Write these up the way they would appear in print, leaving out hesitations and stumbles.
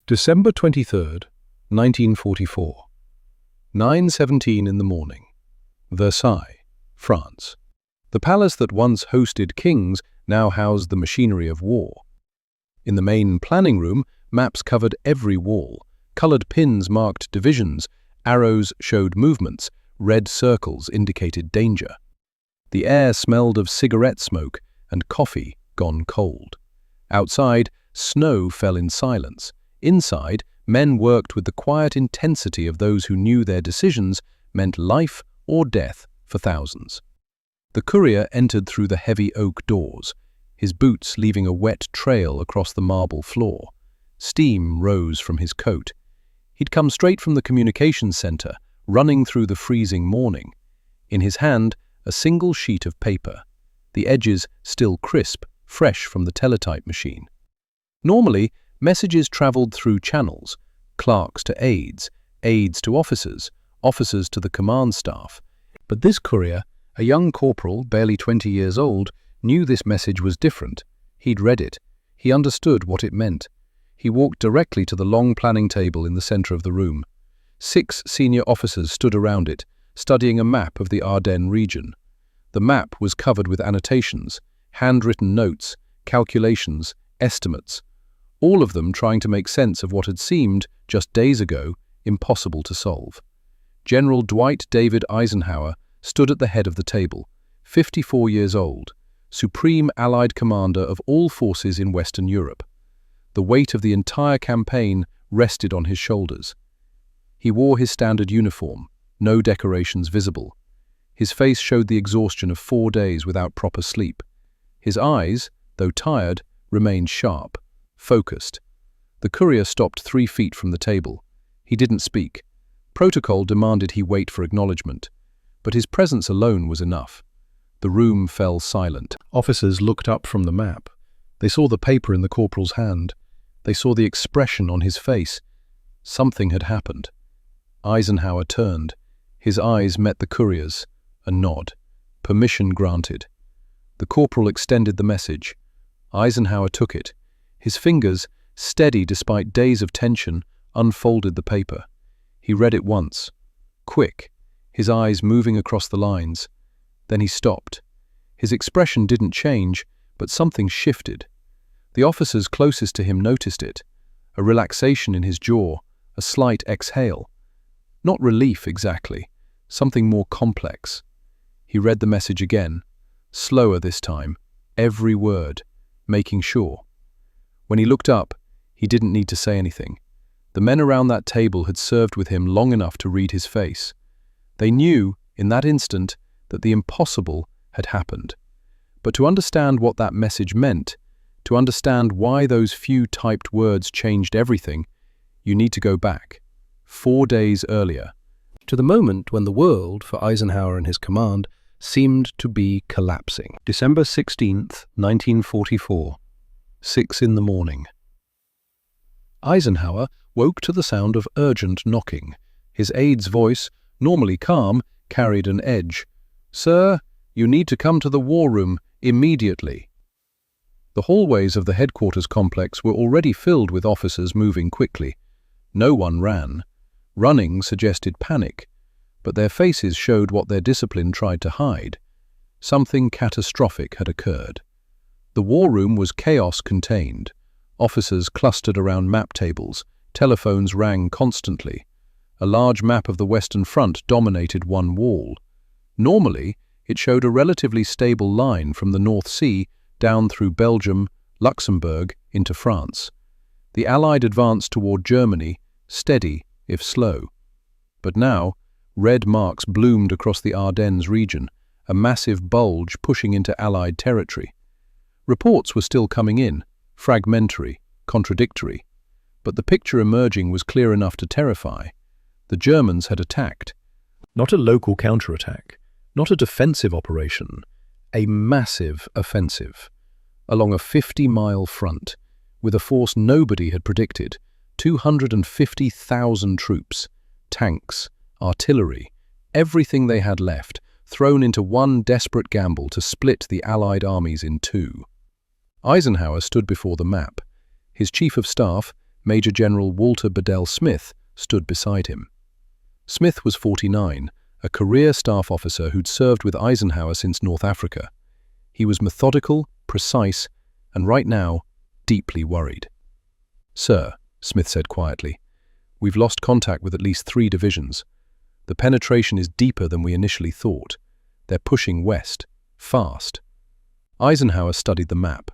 December 23rd, 1944. 9:17 in the morning. Versailles, France. The palace that once hosted kings now housed the machinery of war. In the main planning room, maps covered every wall. Colored pins marked divisions, arrows showed movements, red circles indicated danger. The air smelled of cigarette smoke and coffee gone cold. Outside, snow fell in silence. Inside, men worked with the quiet intensity of those who knew their decisions meant life or death for thousands. The courier entered through the heavy oak doors, his boots leaving a wet trail across the marble floor. Steam rose from his coat. He'd come straight from the communications center, running through the freezing morning. In his hand, a single sheet of paper, the edges still crisp, fresh from the teletype machine. Normally, messages traveled through channels, clerks to aides, aides to officers, officers to the command staff. But this courier, a young corporal, barely 20 years old, knew this message was different. He'd read it. He understood what it meant. He walked directly to the long planning table in the center of the room. 6 senior officers stood around it, studying a map of the Ardennes region. The map was covered with annotations, handwritten notes, calculations, estimates, all of them trying to make sense of what had seemed, just days ago, impossible to solve. General Dwight David Eisenhower stood at the head of the table, 54 years old, supreme Allied commander of all forces in Western Europe. The weight of the entire campaign rested on his shoulders. He wore his standard uniform, no decorations visible. His face showed the exhaustion of 4 days without proper sleep. His eyes, though tired, remained sharp, focused. The courier stopped 3 feet from the table. He didn't speak. Protocol demanded he wait for acknowledgement, but his presence alone was enough. The room fell silent. Officers looked up from the map. They saw the paper in the corporal's hand. They saw the expression on his face. Something had happened. Eisenhower turned. His eyes met the courier's. A nod. Permission granted. The corporal extended the message. Eisenhower took it. His fingers, steady despite days of tension, unfolded the paper. He read it once. Quick, his eyes moving across the lines. Then he stopped. His expression didn't change, but something shifted. The officers closest to him noticed it. A relaxation in his jaw, a slight exhale. Not relief exactly, something more complex. He read the message again, slower this time, every word, making sure. When he looked up, he didn't need to say anything. The men around that table had served with him long enough to read his face. They knew, in that instant, that the impossible had happened. But to understand what that message meant, to understand why those few typed words changed everything, you need to go back, 4 days earlier, to the moment when the world, for Eisenhower and his command, seemed to be collapsing. December 16th, 1944. 6 in the morning. Eisenhower woke to the sound of urgent knocking. His aide's voice, normally calm, carried an edge. "Sir, you need to come to the war room immediately." The hallways of the headquarters complex were already filled with officers moving quickly. No one ran. Running suggested panic, but their faces showed what their discipline tried to hide. Something catastrophic had occurred. The war room was chaos contained. Officers clustered around map tables. Telephones rang constantly. A large map of the Western Front dominated one wall. Normally, it showed a relatively stable line from the North Sea down through Belgium, Luxembourg, into France. The Allied advance toward Germany, steady, if slow. But now, red marks bloomed across the Ardennes region, a massive bulge pushing into Allied territory. Reports were still coming in, fragmentary, contradictory, but the picture emerging was clear enough to terrify. The Germans had attacked. Not a local counterattack, not a defensive operation, a massive offensive. Along a 50-mile front, with a force nobody had predicted, 250,000 troops, tanks, artillery, everything they had left, thrown into one desperate gamble to split the Allied armies in two. Eisenhower stood before the map. His chief of staff, Major General Walter Bedell Smith, stood beside him. Smith was 49, a career staff officer who'd served with Eisenhower since North Africa. He was methodical, precise, and right now, deeply worried. "Sir," Smith said quietly, "we've lost contact with at least 3 divisions. The penetration is deeper than we initially thought. They're pushing west, fast." Eisenhower studied the map.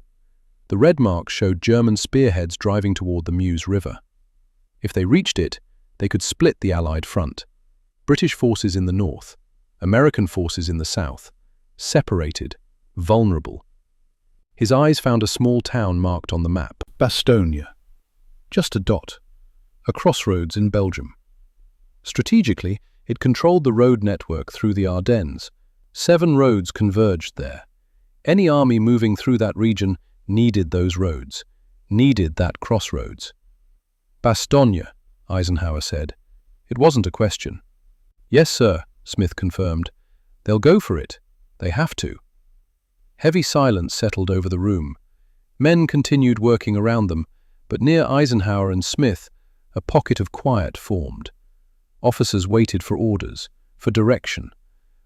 The red marks showed German spearheads driving toward the Meuse River. If they reached it, they could split the Allied front. British forces in the north, American forces in the south, separated, vulnerable. His eyes found a small town marked on the map. Bastogne. Just a dot. A crossroads in Belgium. Strategically, it controlled the road network through the Ardennes. 7 roads converged there. Any army moving through that region needed those roads, needed that crossroads. "Bastogne," Eisenhower said. It wasn't a question. "Yes, sir," Smith confirmed. "They'll go for it. They have to." Heavy silence settled over the room. Men continued working around them, but near Eisenhower and Smith, a pocket of quiet formed. Officers waited for orders, for direction,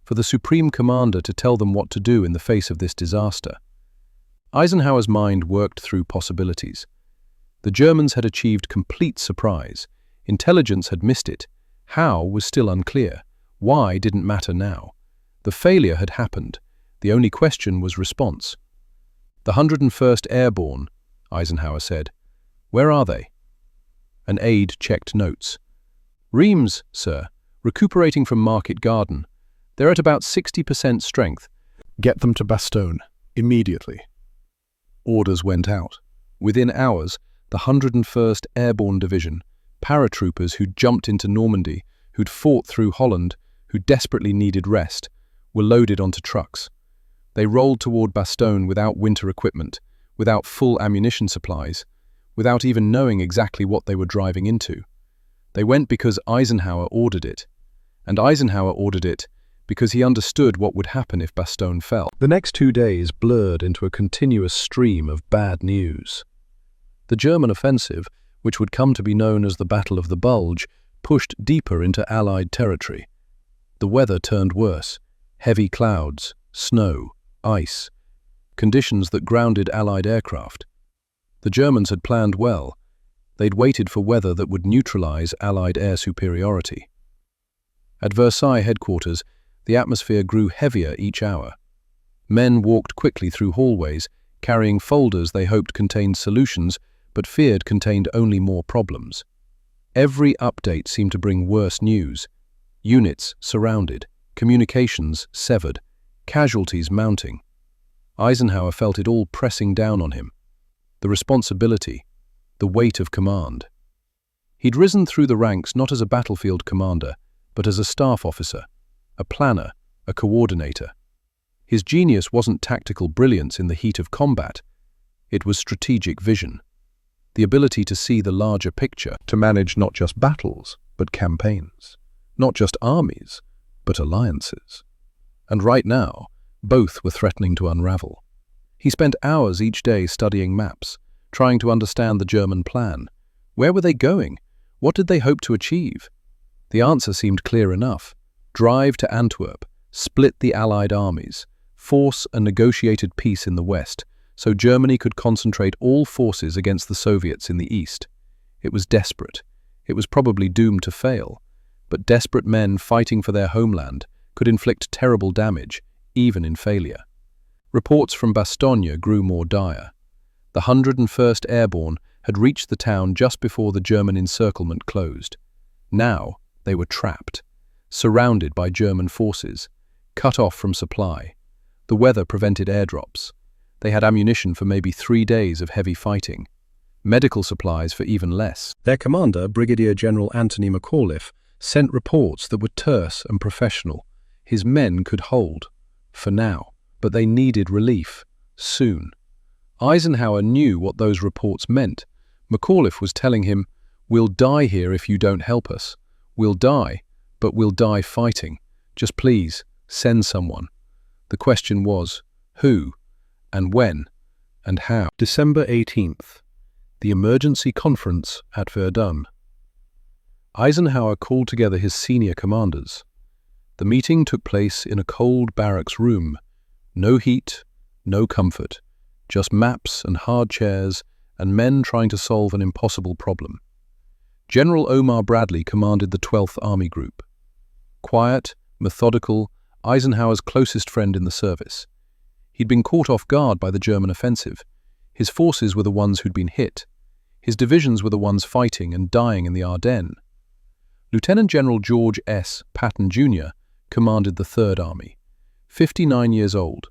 for the Supreme Commander to tell them what to do in the face of this disaster. Eisenhower's mind worked through possibilities. The Germans had achieved complete surprise. Intelligence had missed it. How was still unclear. Why didn't matter now. The failure had happened. The only question was response. "The 101st Airborne," Eisenhower said. "Where are they?" An aide checked notes. "Reims, sir, recuperating from Market Garden. They're at about 60% strength. Get them to Bastogne, immediately." Orders went out. Within hours, the 101st Airborne Division, paratroopers who'd jumped into Normandy, who'd fought through Holland, who desperately needed rest, were loaded onto trucks. They rolled toward Bastogne without winter equipment, without full ammunition supplies, without even knowing exactly what they were driving into. They went because Eisenhower ordered it, and Eisenhower ordered it because he understood what would happen if Bastogne fell. The next 2 days blurred into a continuous stream of bad news. The German offensive, which would come to be known as the Battle of the Bulge, pushed deeper into Allied territory. The weather turned worse. Heavy clouds, snow, ice, conditions that grounded Allied aircraft. The Germans had planned well. They'd waited for weather that would neutralize Allied air superiority. At Versailles headquarters, the atmosphere grew heavier each hour. Men walked quickly through hallways, carrying folders they hoped contained solutions, but feared contained only more problems. Every update seemed to bring worse news. Units surrounded, communications severed, casualties mounting. Eisenhower felt it all pressing down on him. The responsibility, the weight of command. He'd risen through the ranks not as a battlefield commander, but as a staff officer, a planner, a coordinator. His genius wasn't tactical brilliance in the heat of combat. It was strategic vision. The ability to see the larger picture, to manage not just battles, but campaigns. Not just armies, but alliances. And right now, both were threatening to unravel. He spent hours each day studying maps, trying to understand the German plan. Where were they going? What did they hope to achieve? The answer seemed clear enough. Drive to Antwerp, split the Allied armies, force a negotiated peace in the West, so Germany could concentrate all forces against the Soviets in the East. It was desperate. It was probably doomed to fail. But desperate men fighting for their homeland could inflict terrible damage, even in failure. Reports from Bastogne grew more dire. The 101st Airborne had reached the town just before the German encirclement closed. Now they were trapped, surrounded by German forces, cut off from supply. The weather prevented airdrops. They had ammunition for maybe 3 days of heavy fighting, medical supplies for even less. Their commander, Brigadier General Anthony McAuliffe, sent reports that were terse and professional. His men could hold, for now, but they needed relief, soon. Eisenhower knew what those reports meant. McAuliffe was telling him, "We'll die here if you don't help us. We'll die, but we'll die fighting. Just please, send someone." The question was, who, and when, and how? December 18th. The emergency conference at Verdun. Eisenhower called together his senior commanders. The meeting took place in a cold barracks room. No heat, no comfort, just maps and hard chairs and men trying to solve an impossible problem. General Omar Bradley commanded the 12th Army Group. Quiet, methodical, Eisenhower's closest friend in the service. He'd been caught off guard by the German offensive. His forces were the ones who'd been hit. His divisions were the ones fighting and dying in the Ardennes. Lieutenant General George S. Patton, Jr. commanded the 3rd Army. 59 years old,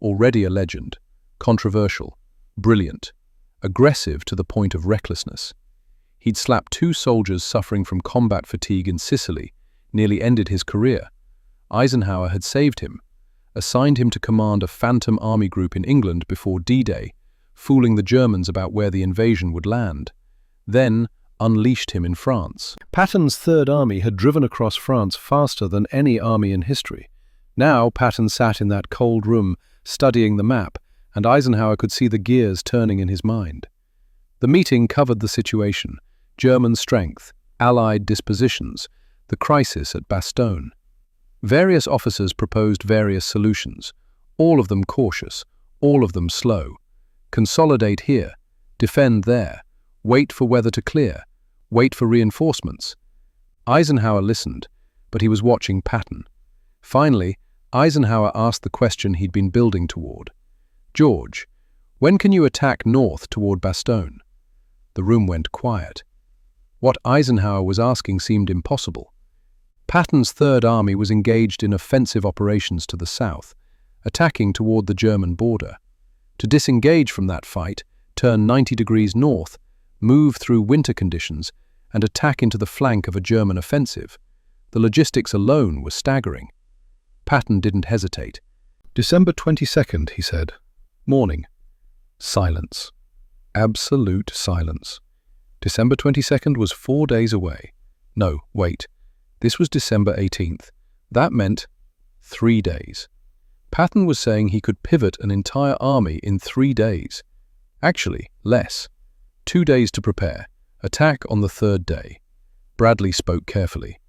already a legend, controversial, brilliant, aggressive to the point of recklessness. He'd slapped 2 soldiers suffering from combat fatigue in Sicily, nearly ended his career. Eisenhower had saved him, assigned him to command a phantom army group in England before D-Day, fooling the Germans about where the invasion would land, then unleashed him in France. Patton's 3rd Army had driven across France faster than any army in history. Now Patton sat in that cold room, studying the map, and Eisenhower could see the gears turning in his mind. The meeting covered the situation, German strength, Allied dispositions, the crisis at Bastogne. Various officers proposed various solutions, all of them cautious, all of them slow. Consolidate here, defend there, wait for weather to clear, wait for reinforcements. Eisenhower listened, but he was watching Patton. Finally, Eisenhower asked the question he'd been building toward. "George, when can you attack north toward Bastogne?" The room went quiet. What Eisenhower was asking seemed impossible. Patton's 3rd Army was engaged in offensive operations to the south, attacking toward the German border. To disengage from that fight, turn 90 degrees north, move through winter conditions, and attack into the flank of a German offensive. The logistics alone was staggering. Patton didn't hesitate. "December 22nd, he said. Morning. Silence. Absolute silence. December 22nd was 4 days away. No, wait. This was December 18th. That meant 3 days. Patton was saying he could pivot an entire army in 3 days. Actually, less. 2 days to prepare. Attack on the 3rd day. Bradley spoke carefully.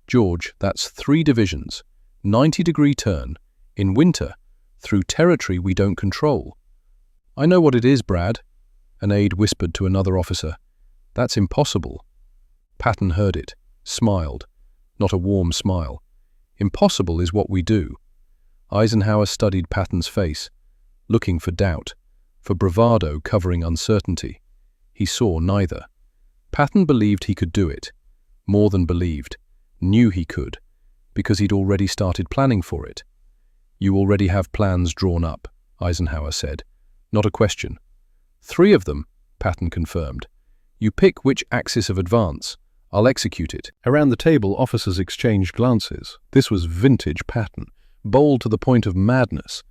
"George, that's 3 divisions. 90-degree turn. In winter. Through territory we don't control." "I know what it is, Brad," an aide whispered to another officer. "That's impossible." Patton heard it, smiled. Not a warm smile. "Impossible is what we do." Eisenhower studied Patton's face, looking for doubt, for bravado covering uncertainty. He saw neither. Patton believed he could do it. More than believed. Knew he could, because he'd already started planning for it. "You already have plans drawn up," Eisenhower said. "Not a question." 3 of them, Patton confirmed. "You pick which axis of advance. I'll execute it." Around the table, officers exchanged glances. This was vintage Patton, bold to the point of madness.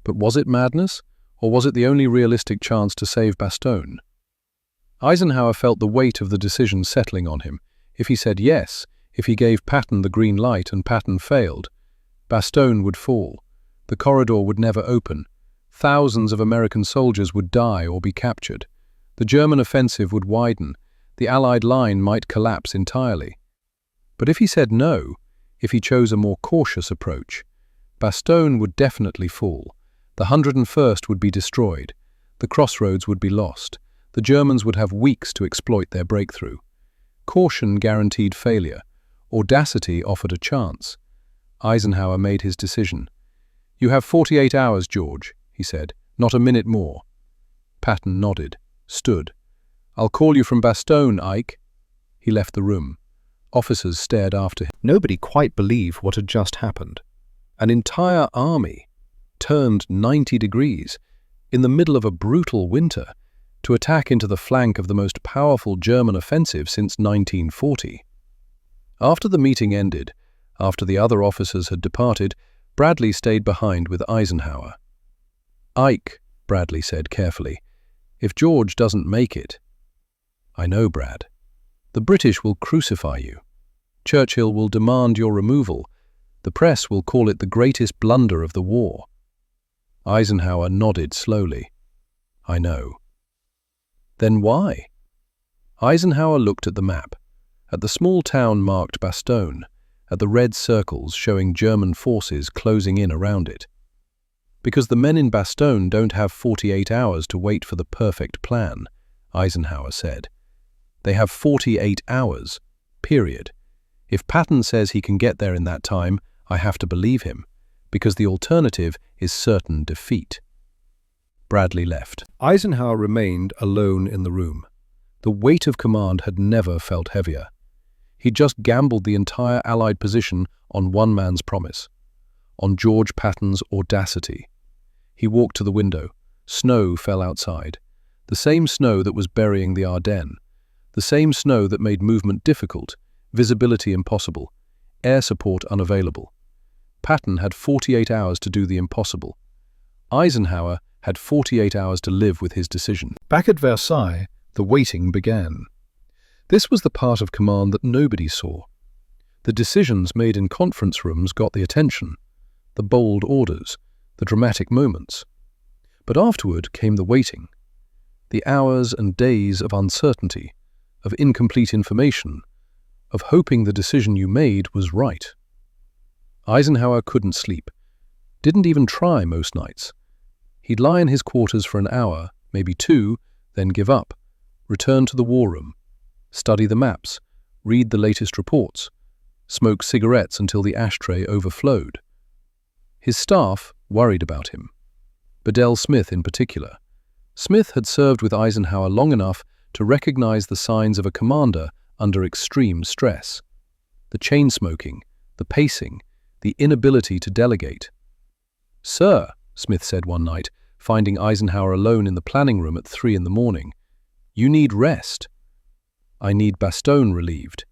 But was it madness, or was it the only realistic chance to save Bastogne? Eisenhower felt the weight of the decision settling on him. If he said yes, if he gave Patton the green light and Patton failed, Bastogne would fall. The corridor would never open. Thousands of American soldiers would die or be captured. The German offensive would widen. The Allied line might collapse entirely. But if he said no, if he chose a more cautious approach, Bastogne would definitely fall. The 101st would be destroyed. The crossroads would be lost. The Germans would have weeks to exploit their breakthrough. Caution guaranteed failure. Audacity offered a chance. Eisenhower made his decision. "You have 48 hours, George," he said. "Not a minute more." Patton nodded, stood. "I'll call you from Bastogne, Ike." He left the room. Officers stared after him. Nobody quite believed what had just happened. An entire army turned 90 degrees in the middle of a brutal winter to attack into the flank of the most powerful German offensive since 1940. After the meeting ended, after the other officers had departed, Bradley stayed behind with Eisenhower. "Ike," Bradley said carefully, "if George doesn't make it—" "I know, Brad. The British will crucify you. Churchill will demand your removal. The press will call it the greatest blunder of the war." Eisenhower nodded slowly. "I know." "Then why?" Eisenhower looked at the map, at the small town marked Bastogne, at the red circles showing German forces closing in around it. Because the men in Bastogne don't have 48 hours to wait for the perfect plan, Eisenhower said. They have 48 hours, period. If Patton says he can get there in that time, I have to believe him, because the alternative is certain defeat. Bradley left. Eisenhower remained alone in the room. The weight of command had never felt heavier. He'd just gambled the entire Allied position on one man's promise, on George Patton's audacity. He walked to the window. Snow fell outside. The same snow that was burying the Ardennes. The same snow that made movement difficult, visibility impossible, air support unavailable. Patton had 48 hours to do the impossible. Eisenhower had 48 hours to live with his decision. Back at Versailles, the waiting began. This was the part of command that nobody saw. The decisions made in conference rooms got the attention, the bold orders, the dramatic moments. But afterward came the waiting, the hours and days of uncertainty, of incomplete information, of hoping the decision you made was right. Eisenhower couldn't sleep, didn't even try most nights. He'd lie in his quarters for an hour, maybe two, then give up, return to the war room, study the maps, read the latest reports, smoke cigarettes until the ashtray overflowed. His staff worried about him. Bedell Smith in particular. Smith had served with Eisenhower long enough to recognize the signs of a commander under extreme stress. The chain-smoking, the pacing, the inability to delegate. "Sir," Smith said one night, finding Eisenhower alone in the planning room at 3 in the morning, "you need rest." "I need Bastogne relieved."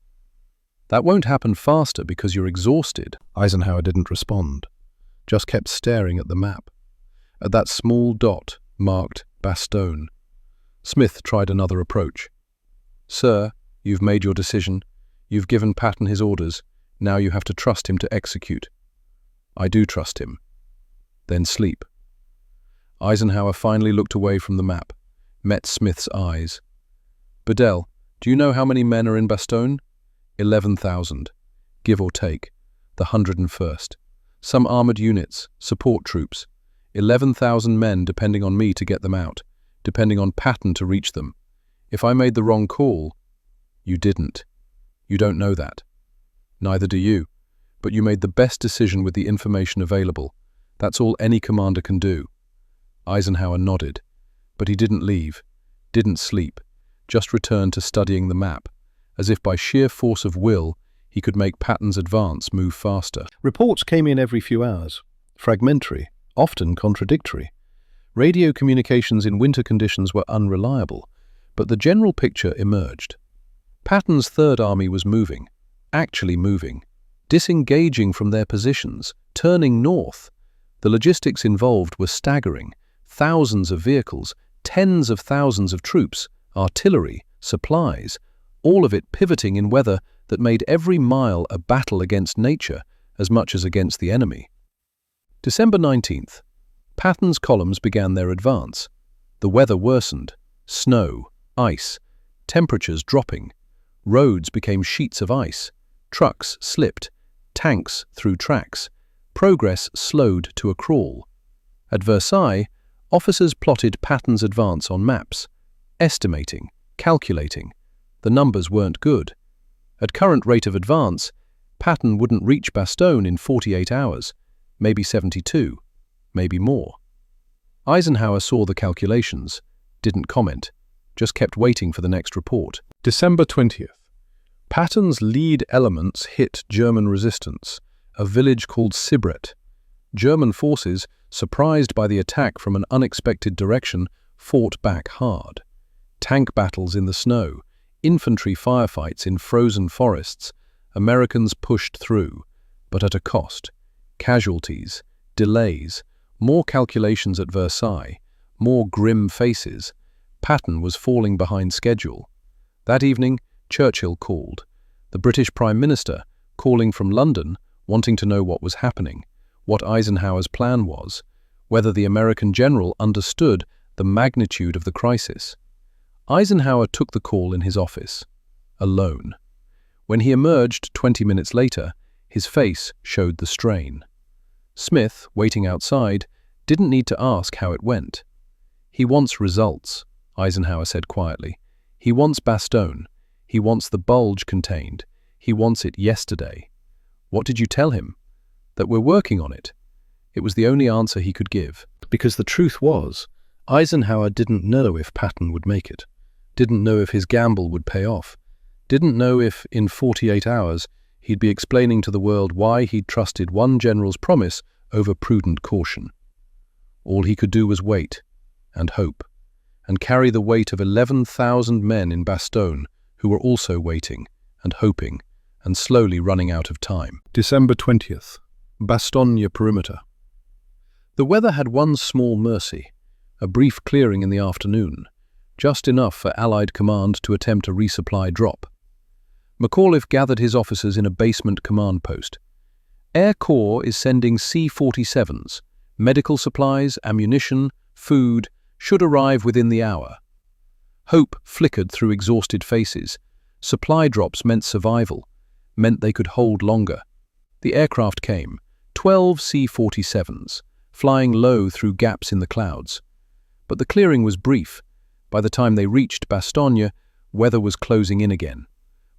"That won't happen faster because you're exhausted." Eisenhower didn't respond, just kept staring at the map, at that small dot marked Bastogne. Smith tried another approach. "Sir, you've made your decision. You've given Patton his orders. Now you have to trust him to execute." "I do trust him." "Then sleep." Eisenhower finally looked away from the map, met Smith's eyes. "Bedell, do you know how many men are in Bastogne?" 11,000, give or take, the 101st. Some armored units, support troops. 11,000 men depending on me to get them out, depending on Patton to reach them. If I made the wrong call, you didn't. You don't know that. Neither do you. But you made the best decision with the information available. That's all any commander can do. Eisenhower nodded, but he didn't leave, didn't sleep, just returned to studying the map, as if by sheer force of will he could make Patton's advance move faster. Reports came in every few hours, fragmentary, often contradictory. Radio communications in winter conditions were unreliable, but the general picture emerged. Patton's Third Army was moving, actually moving, disengaging from their positions, turning north. The logistics involved were staggering. Thousands of vehicles, tens of thousands of troops, artillery, supplies, all of it pivoting in weather that made every mile a battle against nature as much as against the enemy. December 19th. Patton's columns began their advance. The weather worsened. Snow, ice, temperatures dropping. Roads became sheets of ice. Trucks slipped. Tanks through tracks. Progress slowed to a crawl. At Versailles, officers plotted Patton's advance on maps, estimating, calculating. The numbers weren't good. At current rate of advance, Patton wouldn't reach Bastogne in 48 hours, maybe 72, maybe more. Eisenhower saw the calculations, didn't comment, just kept waiting for the next report. December 20th. Patton's lead elements hit German resistance, a village called Sibret. German forces, surprised by the attack from an unexpected direction, fought back hard. Tank battles in the snow, infantry firefights in frozen forests. Americans pushed through, but at a cost. Casualties, delays, more calculations at Versailles, more grim faces. Patton was falling behind schedule. That evening, Churchill called. The British Prime Minister, calling from London, wanting to know what was happening, what Eisenhower's plan was, whether the American general understood the magnitude of the crisis. Eisenhower took the call in his office, alone. When he emerged 20 minutes later, his face showed the strain. Smith, waiting outside, didn't need to ask how it went. "He wants results," Eisenhower said quietly. "He wants Bastogne. He wants the Bulge contained. He wants it yesterday." "What did you tell him?" "That we're working on it." It was the only answer he could give. Because the truth was, Eisenhower didn't know if Patton would make it, didn't know if his gamble would pay off, didn't know if, in 48 hours, he'd be explaining to the world why he'd trusted one general's promise over prudent caution. All he could do was wait, and hope, and carry the weight of 11,000 men in Bastogne who were also waiting, and hoping, and slowly running out of time. December 20th. Bastogne perimeter. The weather had one small mercy, a brief clearing in the afternoon, just enough for Allied command to attempt a resupply drop. McAuliffe gathered his officers in a basement command post. "Air Corps is sending C-47s. Medical supplies, ammunition, food should arrive within the hour." Hope flickered through exhausted faces. Supply drops meant survival, meant they could hold longer. The aircraft came, 12 C-47s, flying low through gaps in the clouds. But the clearing was brief. By the time they reached Bastogne, weather was closing in again.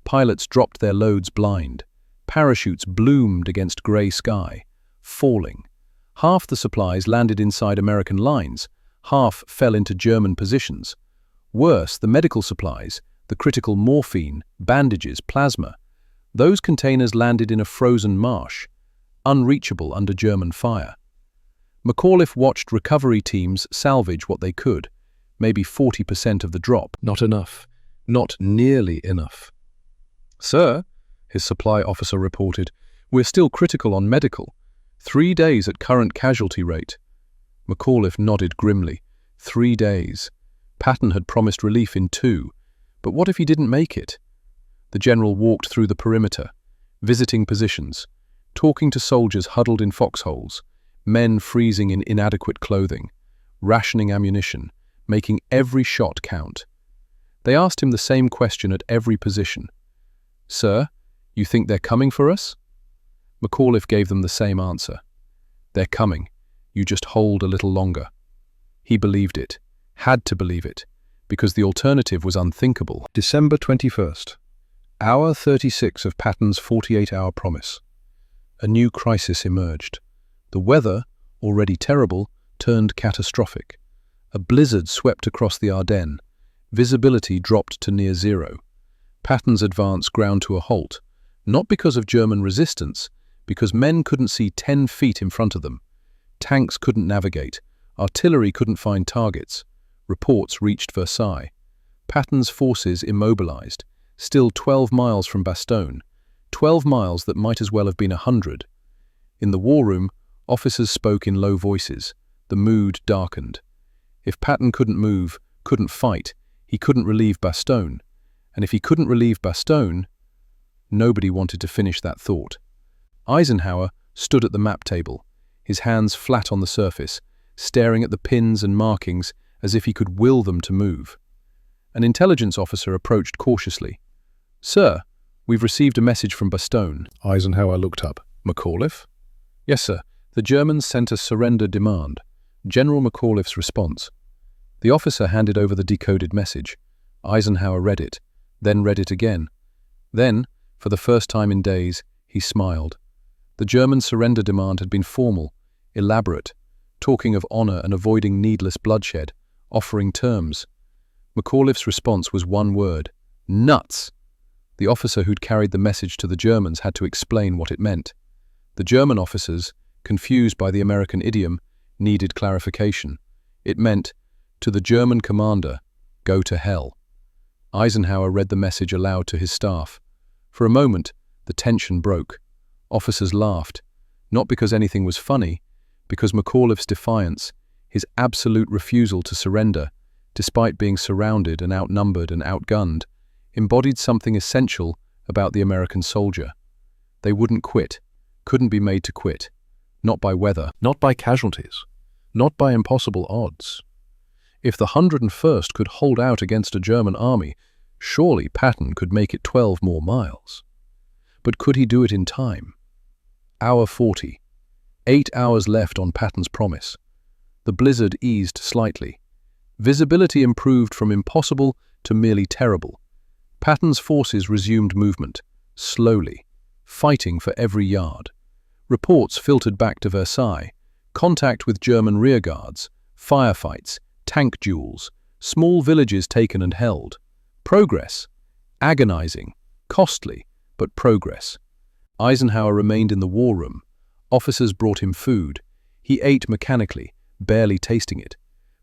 Pilots dropped their loads blind. Parachutes bloomed against grey sky, falling. Half the supplies landed inside American lines, half fell into German positions. Worse, the medical supplies, the critical morphine, bandages, plasma, those containers landed in a frozen marsh, unreachable under German fire. McAuliffe watched recovery teams salvage what they could, maybe 40% of the drop. Not enough. Not nearly enough. "Sir," his supply officer reported, "we're still critical on medical. 3 days at current casualty rate." McAuliffe nodded grimly. 3 days. Patton had promised relief in 2. But what if he didn't make it? The general walked through the perimeter, visiting positions, talking to soldiers huddled in foxholes, men freezing in inadequate clothing, rationing ammunition, making every shot count. They asked him the same question at every position. "Sir, you think they're coming for us?" McAuliffe gave them the same answer. "They're coming. You just hold a little longer." He believed it, had to believe it, because the alternative was unthinkable. December 21st. Hour 36 of Patton's 48-hour promise. A new crisis emerged. The weather, already terrible, turned catastrophic. A blizzard swept across the Ardennes. Visibility dropped to near zero. Patton's advance ground to a halt, not because of German resistance, because men couldn't see 10 feet in front of them. Tanks couldn't navigate. Artillery couldn't find targets. Reports reached Versailles. Patton's forces immobilized, still 12 miles from Bastogne, 12 miles that might as well have been 100. In the war room, officers spoke in low voices. The mood darkened. If Patton couldn't move, couldn't fight, he couldn't relieve Bastogne. And if he couldn't relieve Bastogne, nobody wanted to finish that thought. Eisenhower stood at the map table, his hands flat on the surface, staring at the pins and markings as if he could will them to move. An intelligence officer approached cautiously. "Sir, we've received a message from Bastogne." Eisenhower looked up. "McAuliffe?" "Yes, sir. The Germans sent a surrender demand." General McAuliffe's response. The officer handed over the decoded message. Eisenhower read it, then read it again. Then, for the first time in days, he smiled. The German surrender demand had been formal, elaborate, talking of honor and avoiding needless bloodshed, offering terms. McAuliffe's response was one word: nuts! The officer who'd carried the message to the Germans had to explain what it meant. The German officers, confused by the American idiom, needed clarification. It meant, to the German commander, go to hell. Eisenhower read the message aloud to his staff. For a moment, the tension broke. Officers laughed, not because anything was funny, because McAuliffe's defiance, his absolute refusal to surrender, despite being surrounded and outnumbered and outgunned, embodied something essential about the American soldier. They wouldn't quit, couldn't be made to quit. Not by weather, not by casualties, not by impossible odds. If the 101st could hold out against a German army, surely Patton could make it 12 more miles. But could he do it in time? Hour 40. 8 hours left on Patton's promise. The blizzard eased slightly. Visibility improved from impossible to merely terrible. Patton's forces resumed movement, slowly, fighting for every yard. Reports filtered back to Versailles, contact with German rearguards, firefights, tank duels, small villages taken and held. Progress. Agonizing, costly, but progress. Eisenhower remained in the war room. Officers brought him food. He ate mechanically, barely tasting it.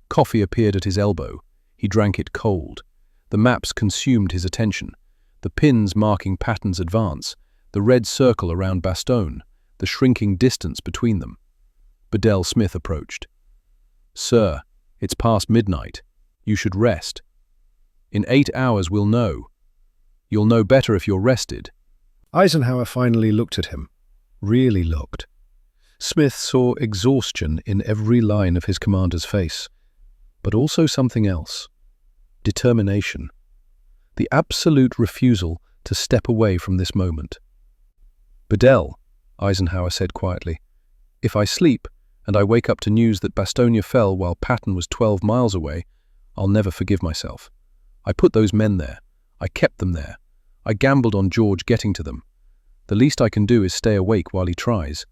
Coffee appeared at his elbow. He drank it cold. The maps consumed his attention. The pins marking Patton's advance, the red circle around Bastogne, the shrinking distance between them. Bedell Smith approached. "Sir, it's past midnight. You should rest. In 8 hours we'll know. You'll know better if you're rested." Eisenhower finally looked at him. Really looked. Smith saw exhaustion in every line of his commander's face, but also something else. Determination. The absolute refusal to step away from this moment. "Bedell," Eisenhower said quietly, "if I sleep and I wake up to news that Bastogne fell while Patton was 12 miles away, I'll never forgive myself. I put those men there. I kept them there. I gambled on George getting to them. The least I can do is stay awake while he tries."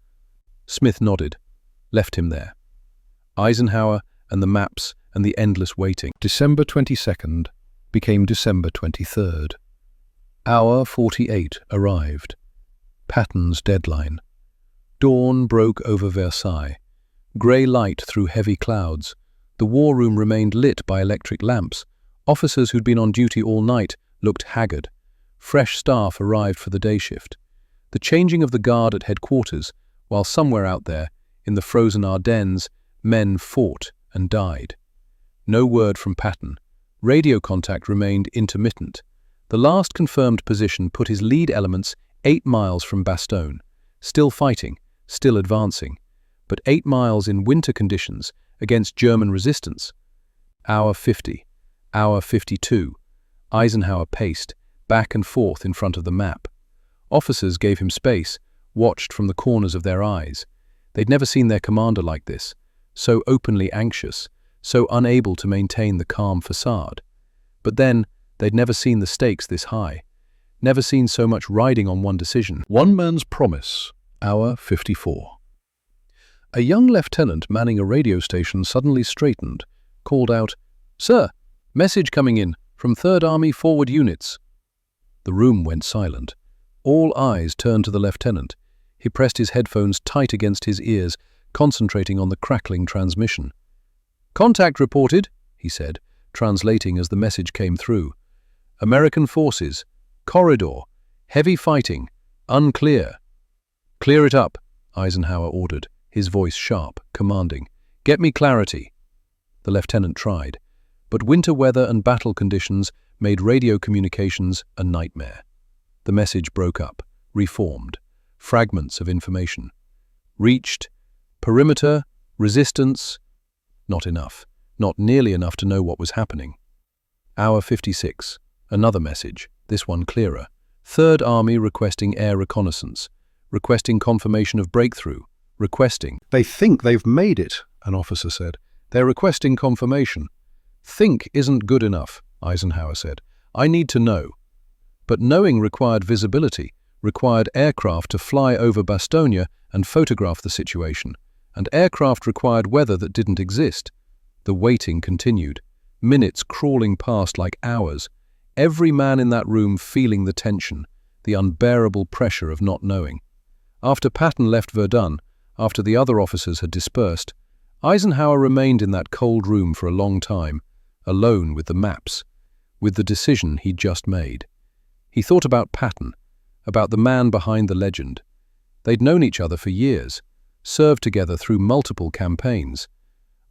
Smith nodded, left him there. Eisenhower and the maps and the endless waiting. December 22nd became December 23rd. Hour 48 arrived. Patton's deadline. Dawn broke over Versailles. Grey light through heavy clouds. The war room remained lit by electric lamps. Officers who'd been on duty all night looked haggard. Fresh staff arrived for the day shift. The changing of the guard at headquarters, while somewhere out there, in the frozen Ardennes, men fought and died. No word from Patton. Radio contact remained intermittent. The last confirmed position put his lead elements 8 miles from Bastogne. Still fighting, still advancing, but 8 miles in winter conditions against German resistance. Hour 50. Hour 52. Eisenhower paced, back and forth in front of the map. Officers gave him space, watched from the corners of their eyes. They'd never seen their commander like this, so openly anxious, so unable to maintain the calm facade. But then, they'd never seen the stakes this high, never seen so much riding on one decision. One man's promise. Hour 54. A young lieutenant manning a radio station suddenly straightened, called out, "Sir, message coming in from 3rd Army forward units." The room went silent. All eyes turned to the lieutenant. He pressed his headphones tight against his ears, concentrating on the crackling transmission. "Contact reported," he said, translating as the message came through. "American forces. Corridor. Heavy fighting. Unclear." "Clear it up," Eisenhower ordered, his voice sharp, commanding. "Get me clarity." The lieutenant tried, but winter weather and battle conditions made radio communications a nightmare. The message broke up, reformed, fragments of information. Reached, perimeter, resistance. Not enough, not nearly enough to know what was happening. Hour 56, another message, this one clearer. 3rd Army requesting air reconnaissance, requesting confirmation of breakthrough, requesting. "They think they've made it," An officer said. "They're requesting confirmation." "Think isn't good enough," Eisenhower said. "I need to know." But knowing required visibility, required aircraft to fly over Bastogne and photograph the situation, and aircraft required weather that didn't exist. The waiting continued, minutes crawling past like hours, every man in that room feeling the tension, the unbearable pressure of not knowing. After Patton left Verdun, after the other officers had dispersed, Eisenhower remained in that cold room for a long time, alone with the maps, with the decision he'd just made. He thought about Patton, about the man behind the legend. They'd known each other for years, served together through multiple campaigns.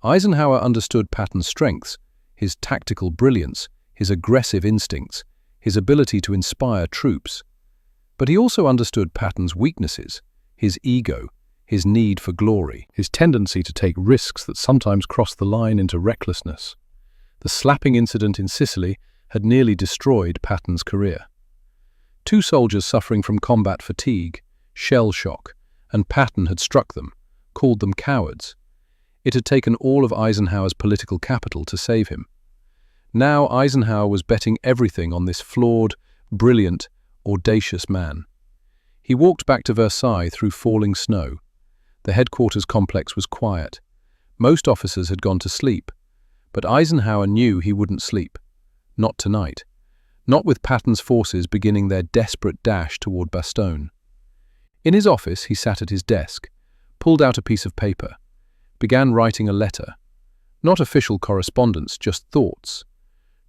Eisenhower understood Patton's strengths, his tactical brilliance, his aggressive instincts, his ability to inspire troops. But he also understood Patton's weaknesses, his ego, his need for glory, his tendency to take risks that sometimes crossed the line into recklessness. The slapping incident in Sicily had nearly destroyed Patton's career. 2 soldiers suffering from combat fatigue, shell shock, and Patton had struck them, called them cowards. It had taken all of Eisenhower's political capital to save him. Now Eisenhower was betting everything on this flawed, brilliant, audacious man. He walked back to Versailles through falling snow. The headquarters complex was quiet. Most officers had gone to sleep, but Eisenhower knew he wouldn't sleep. Not tonight. Not with Patton's forces beginning their desperate dash toward Bastogne. In his office, he sat at his desk, pulled out a piece of paper, began writing a letter. Not official correspondence, just thoughts,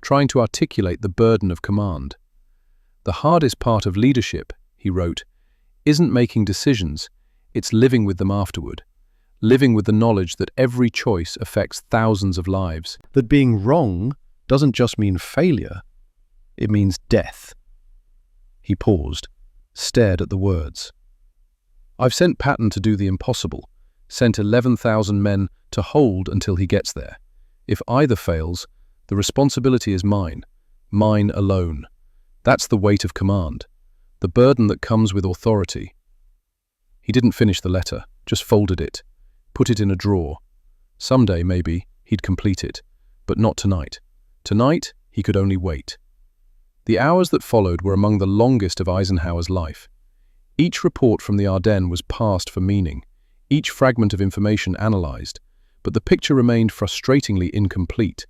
trying to articulate the burden of command. The hardest part of leadership, he wrote, isn't making decisions, it's living with them afterward. Living with the knowledge that every choice affects thousands of lives. That being wrong doesn't just mean failure, it means death. He paused, stared at the words. I've sent Patton to do the impossible, sent 11,000 men to hold until he gets there. If either fails, the responsibility is mine alone. That's the weight of command, the burden that comes with authority. He didn't finish the letter, just folded it, put it in a drawer. Someday, maybe, he'd complete it, but not tonight. Tonight, he could only wait. The hours that followed were among the longest of Eisenhower's life. Each report from the Ardennes was parsed for meaning, each fragment of information analyzed, but the picture remained frustratingly incomplete.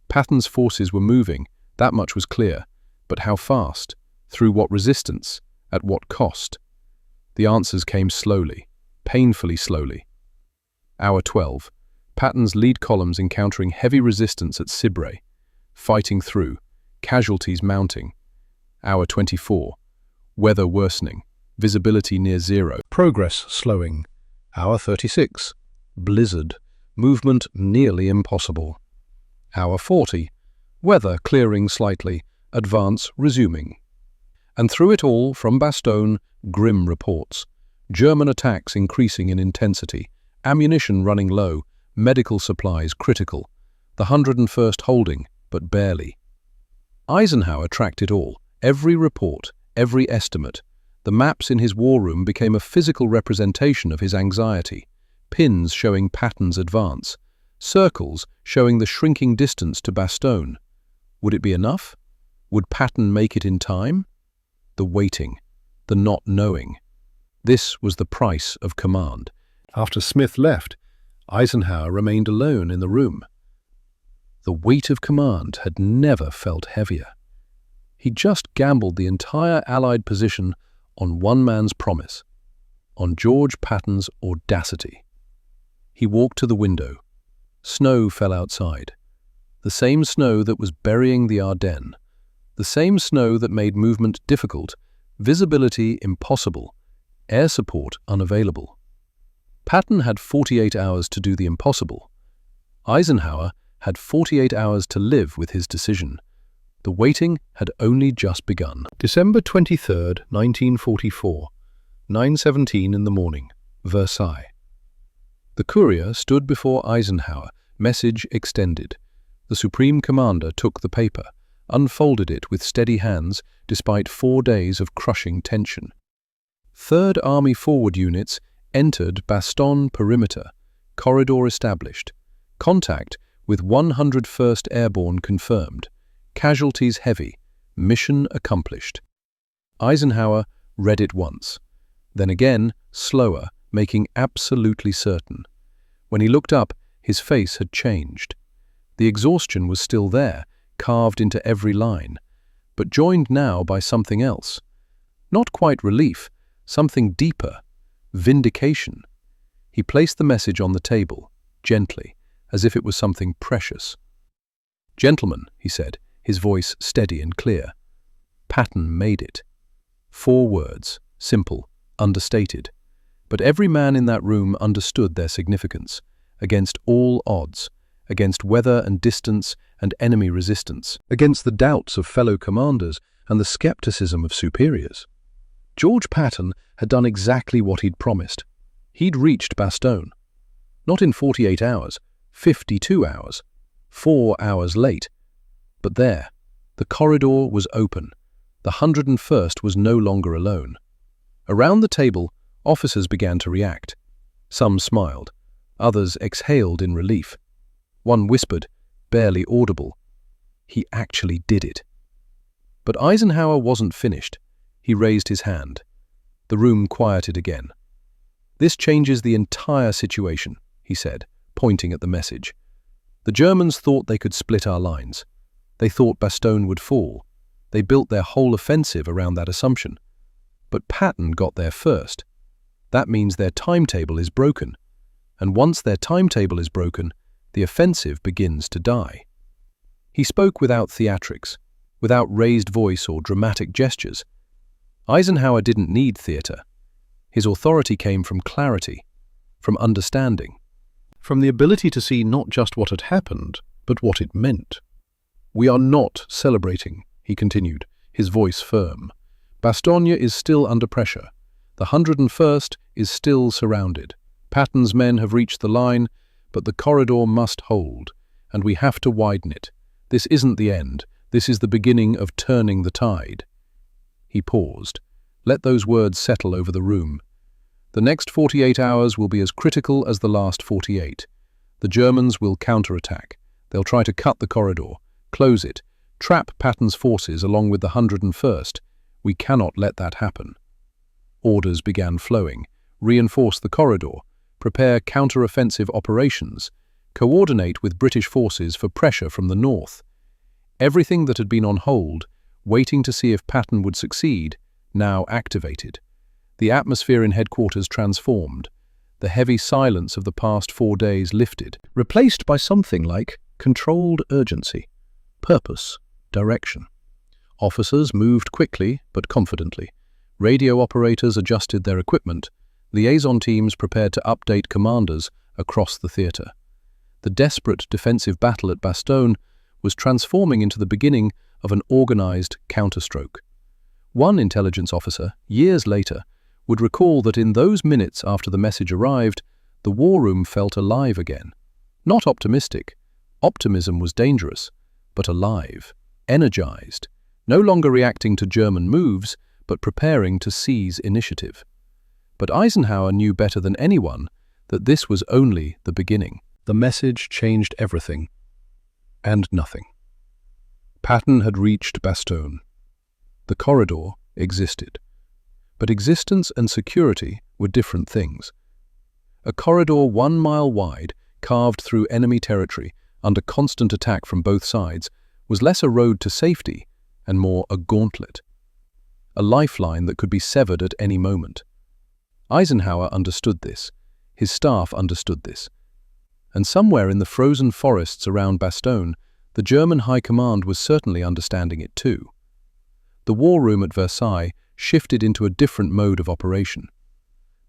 Patton's forces were moving, that much was clear, but how fast? Through what resistance? At what cost? The answers came slowly, painfully slowly. Hour 12. Patton's lead columns encountering heavy resistance at Cibray, fighting through, casualties mounting. Hour 24. Weather worsening, visibility near zero. Progress slowing. Hour 36. Blizzard, movement nearly impossible. Hour 40. Weather clearing slightly, advance resuming. And through it all, from Bastogne, grim reports. German attacks increasing in intensity, ammunition running low, medical supplies critical, the 101st holding, but barely. Eisenhower tracked it all, every report, every estimate. The maps in his war room became a physical representation of his anxiety, pins showing Patton's advance, circles showing the shrinking distance to Bastogne. Would it be enough? Would Patton make it in time? The waiting, the not knowing. This was the price of command. After Smith left, Eisenhower remained alone in the room. The weight of command had never felt heavier. He just gambled the entire Allied position on one man's promise, on George Patton's audacity. He walked to the window. Snow fell outside. The same snow that was burying the Ardennes. The same snow that made movement difficult, visibility impossible, air support unavailable. Patton had 48 hours to do the impossible. Eisenhower had 48 hours to live with his decision. The waiting had only just begun. December 23rd, 1944, 9:17 in the morning, Versailles. The courier stood before Eisenhower, message extended. The Supreme Commander took the paper, unfolded it with steady hands despite 4 days of crushing tension. 3rd Army forward units entered Bastogne perimeter, corridor established. Contact with 101st Airborne confirmed. Casualties heavy. Mission accomplished. Eisenhower read it once. Then again, slower, making absolutely certain. When he looked up, his face had changed. The exhaustion was still there, carved into every line, but joined now by something else. Not quite relief, something deeper. Vindication. He placed the message on the table, gently, as if it was something precious. "Gentlemen," he said, his voice steady and clear. Patton made it. 4 words, simple, understated. But every man in that room understood their significance. Against all odds, against weather and distance and enemy resistance, against the doubts of fellow commanders and the skepticism of superiors. George Patton had done exactly what he'd promised. He'd reached Bastogne. Not in 48 hours, 52 hours. 4 hours late, But there, the corridor was open. The 101st was no longer alone. Around the table, officers began to react. Some smiled. Others exhaled in relief. One whispered, barely audible, "He actually did it." But Eisenhower wasn't finished. He raised his hand. The room quieted again. "This changes the entire situation," he said, pointing at the message. "The Germans thought they could split our lines. They thought Bastogne would fall. They built their whole offensive around that assumption. But Patton got there first. That means their timetable is broken. And once their timetable is broken, the offensive begins to die." He spoke without theatrics, without raised voice or dramatic gestures. Eisenhower didn't need theater. His authority came from clarity, from understanding, from the ability to see not just what had happened, but what it meant. "We are not celebrating," he continued, his voice firm. "Bastogne is still under pressure. The 101st is still surrounded. Patton's men have reached the line, but the corridor must hold, and we have to widen it. This isn't the end. This is the beginning of turning the tide." He paused. Let those words settle over the room. "The next 48 hours will be as critical as the last 48. The Germans will counterattack. They'll try to cut the corridor, close it, trap Patton's forces along with the 101st. We cannot let that happen." Orders began flowing. Reinforce the corridor, prepare counter-offensive operations, coordinate with British forces for pressure from the north. Everything that had been on hold, waiting to see if Patton would succeed, now activated. The atmosphere in headquarters transformed. The heavy silence of the past 4 days lifted, replaced by something like controlled urgency, purpose, direction. Officers moved quickly but confidently. Radio operators adjusted their equipment. Liaison teams prepared to update commanders across the theatre. The desperate defensive battle at Bastogne was transforming into the beginning of an organized counterstroke. One intelligence officer, years later, would recall that in those minutes after the message arrived, the war room felt alive again. Not optimistic. Optimism was dangerous, but alive, energized, no longer reacting to German moves, but preparing to seize initiative. But Eisenhower knew better than anyone that this was only the beginning. The message changed everything and nothing. Patton had reached Bastogne. The corridor existed. But existence and security were different things. A corridor 1 mile wide, carved through enemy territory, under constant attack from both sides, was less a road to safety and more a gauntlet. A lifeline that could be severed at any moment. Eisenhower understood this. His staff understood this. And somewhere in the frozen forests around Bastogne, the German High Command was certainly understanding it too. The war room at Versailles shifted into a different mode of operation.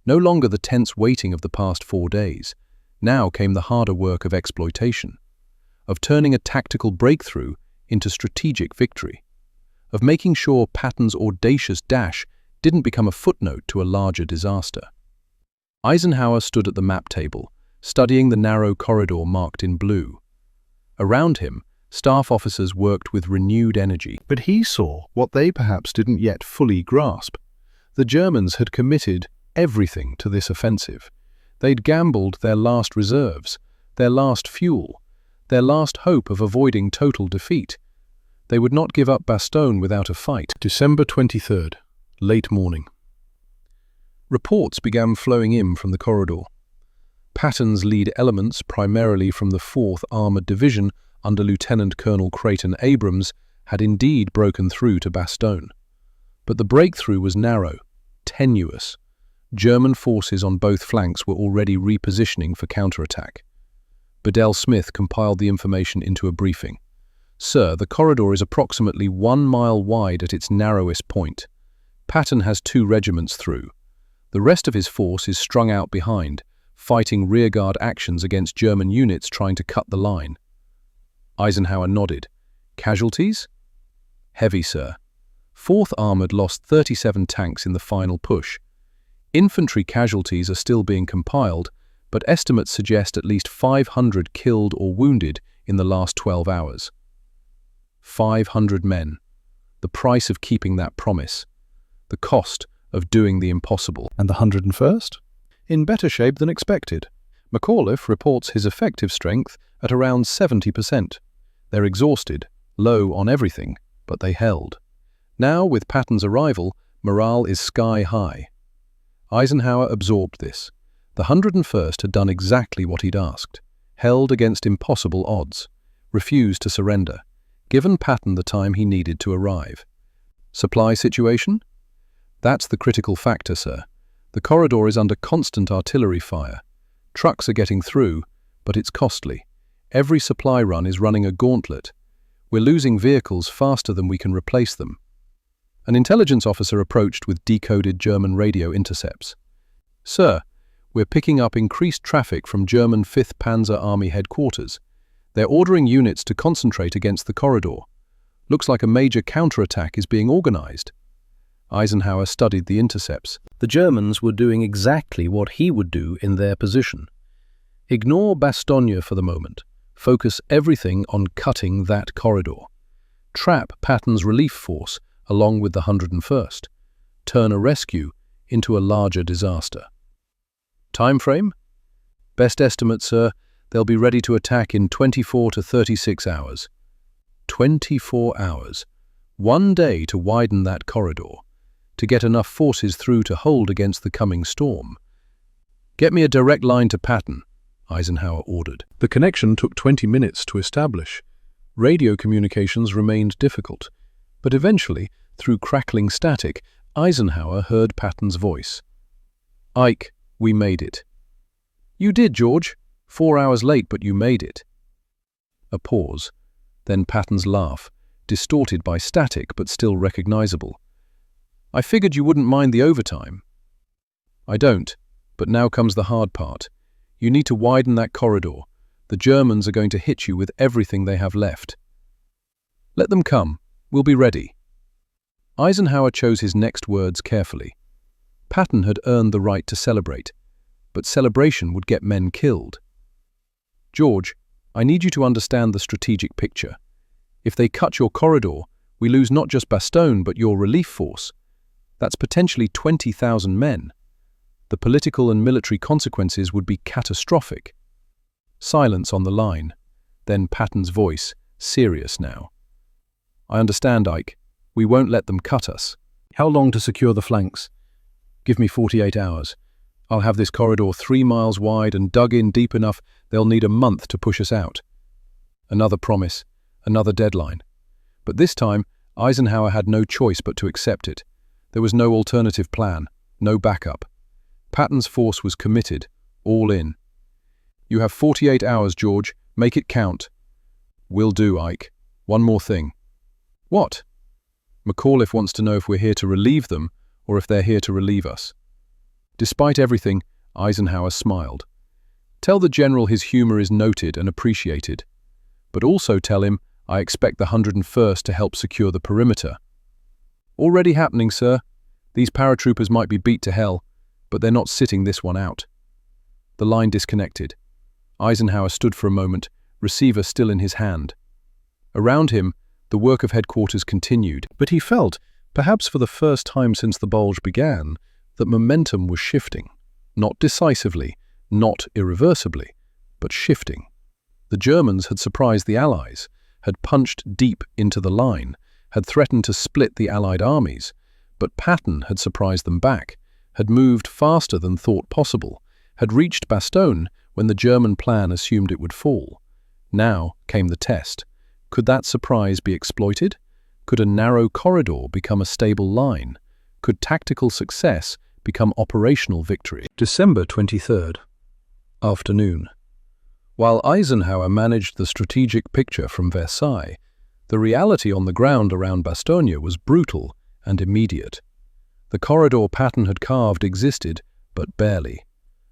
No longer the tense waiting of the past 4 days. Now came the harder work of exploitation, of turning a tactical breakthrough into strategic victory, of making sure Patton's audacious dash didn't become a footnote to a larger disaster. Eisenhower stood at the map table, studying the narrow corridor marked in blue. Around him, staff officers worked with renewed energy. But he saw what they perhaps didn't yet fully grasp. The Germans had committed everything to this offensive. They'd gambled their last reserves, their last fuel, their last hope of avoiding total defeat. They would not give up Bastogne without a fight. December 23rd, late morning. Reports began flowing in from the corridor. Patton's lead elements, primarily from the 4th Armoured Division under Lieutenant Colonel Creighton Abrams, had indeed broken through to Bastogne. But the breakthrough was narrow, tenuous. German forces on both flanks were already repositioning for counterattack. Bedell Smith compiled the information into a briefing. "Sir, the corridor is approximately 1 mile wide at its narrowest point. Patton has 2 regiments through. The rest of his force is strung out behind, fighting rearguard actions against German units trying to cut the line." Eisenhower nodded. "Casualties?" "Heavy, sir. 4th Armoured lost 37 tanks in the final push. Infantry casualties are still being compiled, but estimates suggest at least 500 killed or wounded in the last 12 hours. 500 men. The price of keeping that promise. The cost of doing the impossible. And the 101st? In better shape than expected. McAuliffe reports his effective strength at around 70%. They're exhausted, low on everything, but they held. Now, with Patton's arrival, morale is sky high. Eisenhower absorbed this. The 101st had done exactly what he'd asked, held against impossible odds, refused to surrender, given Patton the time he needed to arrive. Supply situation? That's the critical factor, sir. The corridor is under constant artillery fire. Trucks are getting through, but it's costly. Every supply run is running a gauntlet. We're losing vehicles faster than we can replace them. An intelligence officer approached with decoded German radio intercepts. Sir, we're picking up increased traffic from German 5th Panzer Army headquarters. They're ordering units to concentrate against the corridor. Looks like a major counterattack is being organized. Eisenhower studied the intercepts. The Germans were doing exactly what he would do in their position. Ignore Bastogne for the moment. Focus everything on cutting that corridor. Trap Patton's relief force along with the 101st. Turn a rescue into a larger disaster. Time frame? Best estimate, sir, they'll be ready to attack in 24 to 36 hours. 24 hours. 1 day to widen that corridor, to get enough forces through to hold against the coming storm. Get me a direct line to Patton, Eisenhower ordered. The connection took 20 minutes to establish. Radio communications remained difficult, but eventually, through crackling static, Eisenhower heard Patton's voice. Ike, we made it. You did, George. 4 hours late, but you made it. A pause, then Patton's laugh, distorted by static but still recognizable. I figured you wouldn't mind the overtime. I don't, but now comes the hard part. You need to widen that corridor. The Germans are going to hit you with everything they have left. Let them come. We'll be ready. Eisenhower chose his next words carefully. Patton had earned the right to celebrate, but celebration would get men killed. George, I need you to understand the strategic picture. If they cut your corridor, we lose not just Bastogne but your relief force. That's potentially 20,000 men. The political and military consequences would be catastrophic. Silence on the line, then Patton's voice, serious now. I understand, Ike. We won't let them cut us. How long to secure the flanks? Give me 48 hours. I'll have this corridor 3 miles wide and dug in deep enough they'll need a month to push us out. Another promise, another deadline. But this time, Eisenhower had no choice but to accept it. There was no alternative plan, no backup. Patton's force was committed, all in. You have 48 hours, George. Make it count. Will do, Ike. One more thing. What? McAuliffe wants to know if we're here to relieve them or if they're here to relieve us. Despite everything, Eisenhower smiled. Tell the general his humor is noted and appreciated. But also tell him I expect the 101st to help secure the perimeter. Already happening, sir. These paratroopers might be beat to hell, but they're not sitting this one out. The line disconnected. Eisenhower stood for a moment, receiver still in his hand. Around him, the work of headquarters continued, but he felt, perhaps for the first time since the Bulge began, that momentum was shifting. Not decisively, not irreversibly, but shifting. The Germans had surprised the Allies, had punched deep into the line, had threatened to split the Allied armies, but Patton had surprised them back, had moved faster than thought possible, had reached Bastogne when the German plan assumed it would fall. Now came the test. Could that surprise be exploited? Could a narrow corridor become a stable line? Could tactical success become operational victory? December 23rd, afternoon. While Eisenhower managed the strategic picture from Versailles, the reality on the ground around Bastogne was brutal and immediate. The corridor Patton had carved existed, but barely.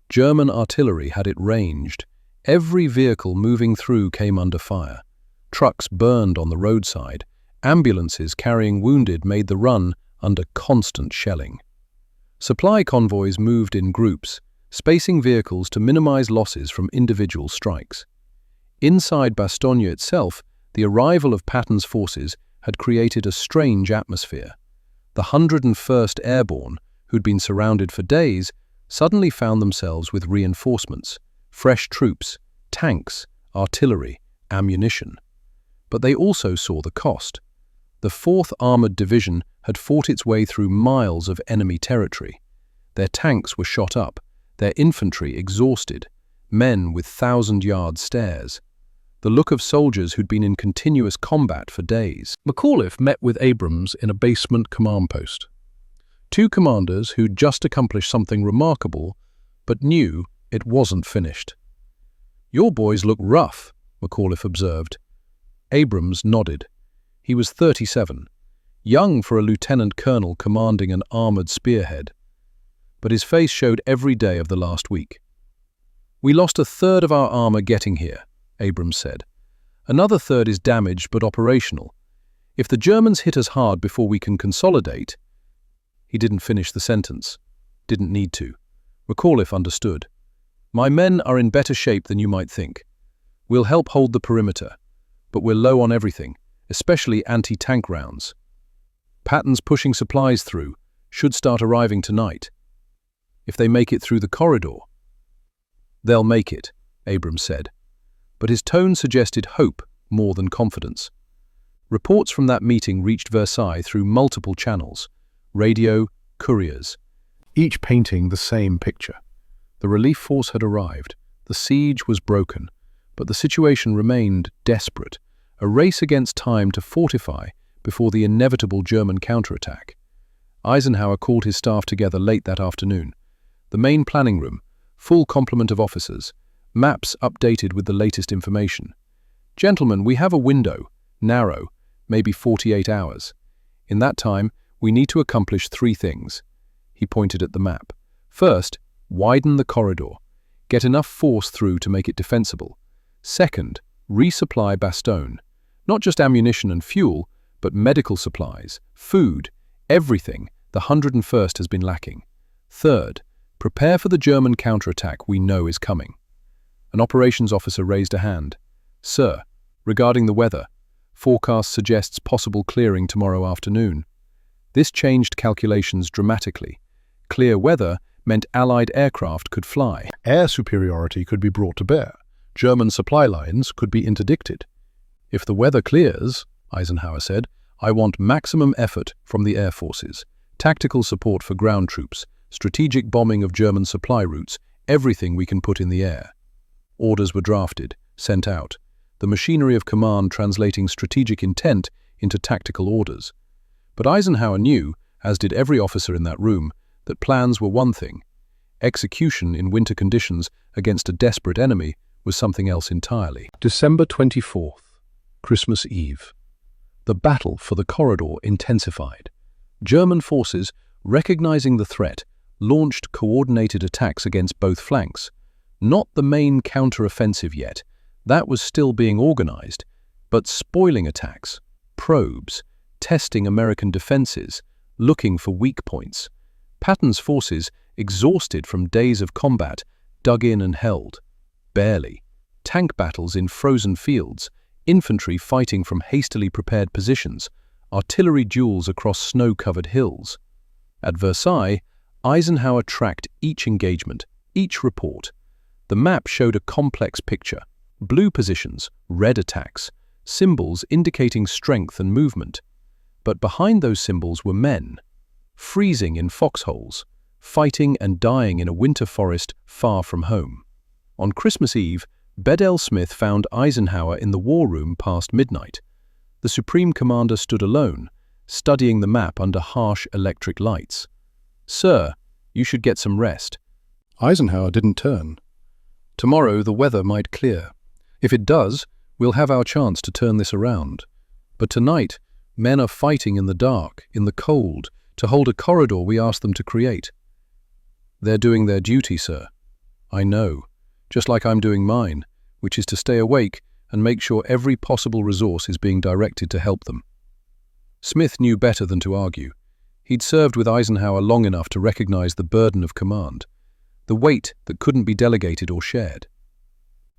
German artillery had it ranged. Every vehicle moving through came under fire. Trucks burned on the roadside. Ambulances carrying wounded made the run under constant shelling. Supply convoys moved in groups, spacing vehicles to minimize losses from individual strikes. Inside Bastogne itself, The arrival of Patton's forces had created a strange atmosphere. The 101st Airborne, who'd been surrounded for days, suddenly found themselves with reinforcements, fresh troops, tanks, artillery, ammunition. But they also saw the cost. The 4th Armored Division had fought its way through miles of enemy territory. Their tanks were shot up, their infantry exhausted, men with 1,000-yard stares. The look of soldiers who'd been in continuous combat for days. McAuliffe met with Abrams in a basement command post. Two commanders who'd just accomplished something remarkable, but knew it wasn't finished. "Your boys look rough," McAuliffe observed. Abrams nodded. He was 37, young for a lieutenant colonel commanding an armored spearhead. But his face showed every day of the last week. "We lost a third of our armor getting here," Abrams said. "Another third is damaged but operational. If the Germans hit us hard before we can consolidate—" He didn't finish the sentence. Didn't need to. McAuliffe understood. "My men are in better shape than you might think. We'll help hold the perimeter, but we're low on everything, especially anti-tank rounds. Patton's pushing supplies through, should start arriving tonight. If they make it through the corridor—" "They'll make it," Abrams said, but his tone suggested hope more than confidence. Reports from that meeting reached Versailles through multiple channels, radio, couriers, each painting the same picture. The relief force had arrived, the siege was broken, but the situation remained desperate, a race against time to fortify before the inevitable German counterattack. Eisenhower called his staff together late that afternoon. The main planning room, full complement of officers, maps updated with the latest information. "Gentlemen, we have a window, narrow, maybe 48 hours. In that time, we need to accomplish 3 things. He pointed at the map. "First, widen the corridor. Get enough force through to make it defensible. Second, resupply Bastogne. Not just ammunition and fuel, but medical supplies, food, everything the 101st has been lacking. Third, prepare for the German counterattack we know is coming." An operations officer raised a hand. "Sir, regarding the weather, forecast suggests possible clearing tomorrow afternoon." This changed calculations dramatically. Clear weather meant Allied aircraft could fly. Air superiority could be brought to bear. German supply lines could be interdicted. "If the weather clears," Eisenhower said, "I want maximum effort from the air forces, tactical support for ground troops, strategic bombing of German supply routes, everything we can put in the air." Orders were drafted, sent out, the machinery of command translating strategic intent into tactical orders. But Eisenhower knew, as did every officer in that room, that plans were one thing. Execution in winter conditions against a desperate enemy was something else entirely. December 24th, Christmas Eve. The battle for the corridor intensified. German forces, recognizing the threat, launched coordinated attacks against both flanks. Not the main counter-offensive yet, that was still being organized, but spoiling attacks, probes, testing American defenses, looking for weak points. Patton's forces, exhausted from days of combat, dug in and held. Barely. Tank battles in frozen fields, infantry fighting from hastily prepared positions, artillery duels across snow-covered hills. At Versailles, Eisenhower tracked each engagement, each report. The map showed a complex picture: blue positions, red attacks, symbols indicating strength and movement. But behind those symbols were men, freezing in foxholes, fighting and dying in a winter forest far from home. On Christmas Eve, Bedell Smith found Eisenhower in the war room past midnight. The Supreme Commander stood alone, studying the map under harsh electric lights. "Sir, you should get some rest." Eisenhower didn't turn. "Tomorrow the weather might clear. If it does, we'll have our chance to turn this around. But tonight, men are fighting in the dark, in the cold, to hold a corridor we asked them to create." "They're doing their duty, sir." "I know, just like I'm doing mine, which is to stay awake and make sure every possible resource is being directed to help them." Smith knew better than to argue. He'd served with Eisenhower long enough to recognize the burden of command, the weight that couldn't be delegated or shared.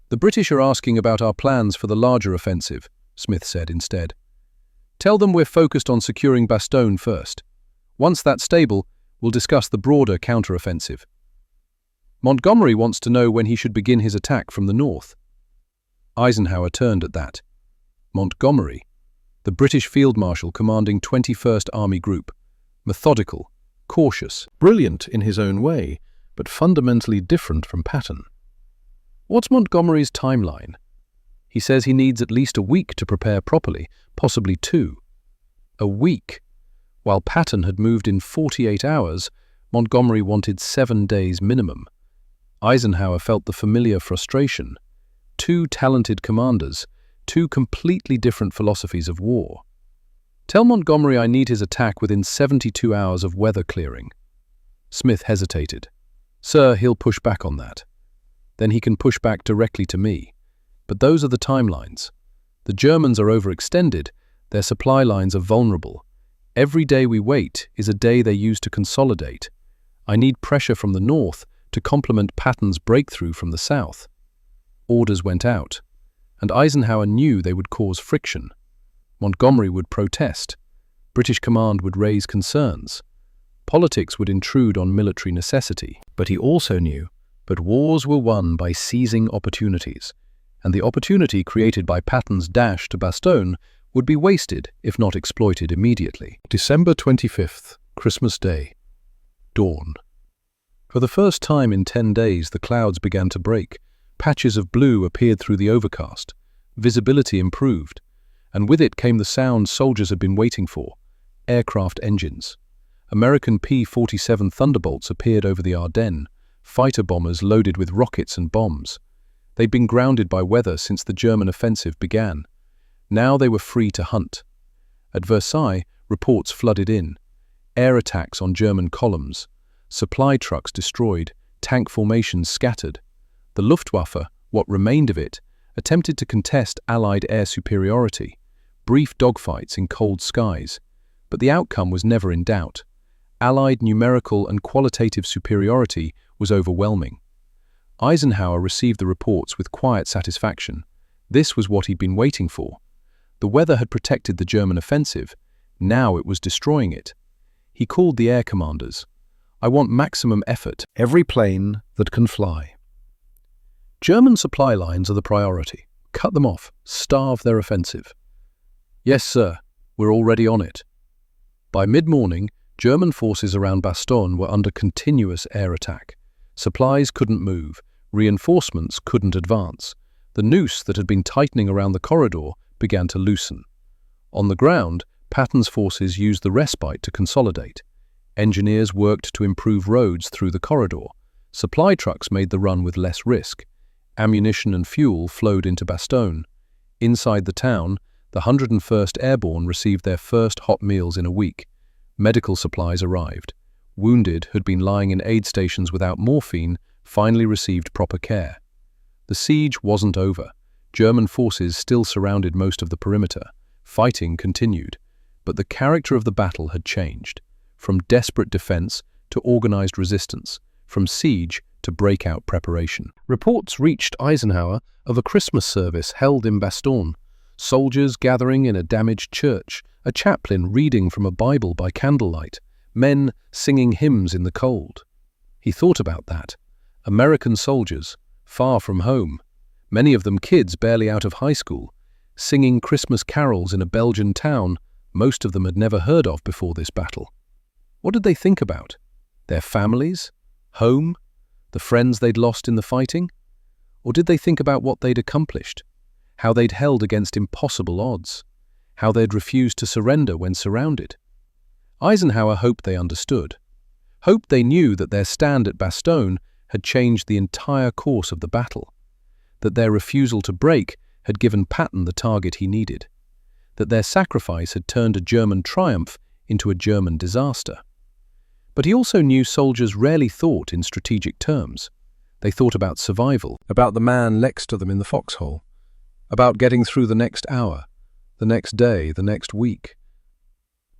"The British are asking about our plans for the larger offensive," Smith said instead. "Tell them we're focused on securing Bastogne first. Once that's stable, we'll discuss the broader counteroffensive. Montgomery wants to know when he should begin his attack from the north." Eisenhower turned at that. Montgomery, the British Field Marshal commanding 21st Army Group, methodical, cautious, brilliant in his own way, but fundamentally different from Patton. What's Montgomery's timeline? He says he needs at least a week to prepare properly, possibly 2. A week. While Patton had moved in 48 hours, Montgomery wanted 7 days minimum. Eisenhower felt the familiar frustration. 2 talented commanders, 2 completely different philosophies of war. "Tell Montgomery I need his attack within 72 hours of weather clearing." Smith hesitated. "Sir, he'll push back on that. Then he can push back directly to me. But those are the timelines. The Germans are overextended, their supply lines are vulnerable. Every day we wait is a day they use to consolidate. I need pressure from the north to complement Patton's breakthrough from the south." Orders went out, and Eisenhower knew they would cause friction. Montgomery would protest. British command would raise concerns. Politics would intrude on military necessity. But he also knew that wars were won by seizing opportunities, and the opportunity created by Patton's dash to Bastogne would be wasted if not exploited immediately. December 25th, Christmas Day. Dawn. For the first time in 10 days, the clouds began to break. Patches of blue appeared through the overcast. Visibility improved, and with it came the sound soldiers had been waiting for: aircraft engines. American P-47 Thunderbolts appeared over the Ardennes, fighter bombers loaded with rockets and bombs. They'd been grounded by weather since the German offensive began. Now they were free to hunt. At Versailles, reports flooded in. Air attacks on German columns. Supply trucks destroyed, tank formations scattered. The Luftwaffe, what remained of it, attempted to contest Allied air superiority. Brief dogfights in cold skies. But the outcome was never in doubt. Allied numerical and qualitative superiority was overwhelming. Eisenhower received the reports with quiet satisfaction. This was what he'd been waiting for. The weather had protected the German offensive. Now it was destroying it. He called the air commanders. "I want maximum effort. Every plane that can fly." German supply lines are the priority. Cut them off. Starve their offensive. "Yes, sir. We're already on it." By mid-morning, German forces around Bastogne were under continuous air attack. Supplies couldn't move. Reinforcements couldn't advance. The noose that had been tightening around the corridor began to loosen. On the ground, Patton's forces used the respite to consolidate. Engineers worked to improve roads through the corridor. Supply trucks made the run with less risk. Ammunition and fuel flowed into Bastogne. Inside the town, the 101st Airborne received their first hot meals in a week. Medical supplies arrived. Wounded who'd been lying in aid stations without morphine finally received proper care. The siege wasn't over. German forces still surrounded most of the perimeter. Fighting continued, but the character of the battle had changed. From desperate defense to organized resistance, from siege to breakout preparation. Reports reached Eisenhower of a Christmas service held in Bastogne. Soldiers gathering in a damaged church, a chaplain reading from a Bible by candlelight, men singing hymns in the cold. He thought about that. American soldiers, far from home, many of them kids barely out of high school, singing Christmas carols in a Belgian town most of them had never heard of before this battle. What did they think about? Their families? Home? The friends they'd lost in the fighting? Or did they think about what they'd accomplished? How they'd held against impossible odds? How they'd refused to surrender when surrounded? Eisenhower hoped they understood. Hoped they knew that their stand at Bastogne had changed the entire course of the battle. That their refusal to break had given Patton the target he needed. That their sacrifice had turned a German triumph into a German disaster. But he also knew soldiers rarely thought in strategic terms. They thought about survival, about the man next to them in the foxhole, about getting through the next hour, the next day, the next week.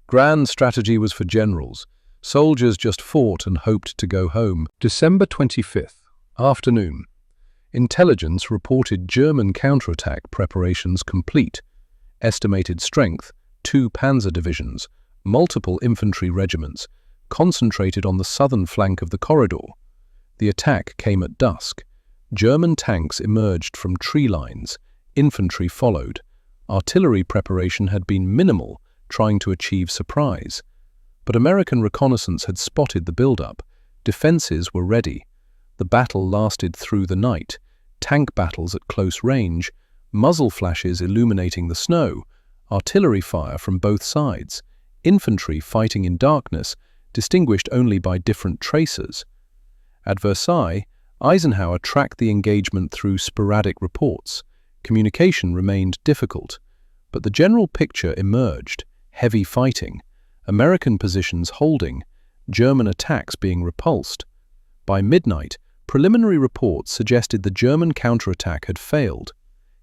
Grand strategy was for generals. Soldiers just fought and hoped to go home. December 25th, afternoon. Intelligence reported German counterattack preparations complete. estimated strength, 2 panzer divisions, multiple infantry regiments, concentrated on the southern flank of the corridor. The attack came at dusk. German tanks emerged from tree lines, infantry followed. Artillery preparation had been minimal, trying to achieve surprise. But American reconnaissance had spotted the build-up. Defenses were ready. The battle lasted through the night. Tank battles at close range, muzzle flashes illuminating the snow, artillery fire from both sides, infantry fighting in darkness, distinguished only by different tracers. At Versailles, Eisenhower tracked the engagement through sporadic reports. Communication remained difficult, but the general picture emerged: heavy fighting, American positions holding, German attacks being repulsed. By midnight, preliminary reports suggested the German counterattack had failed.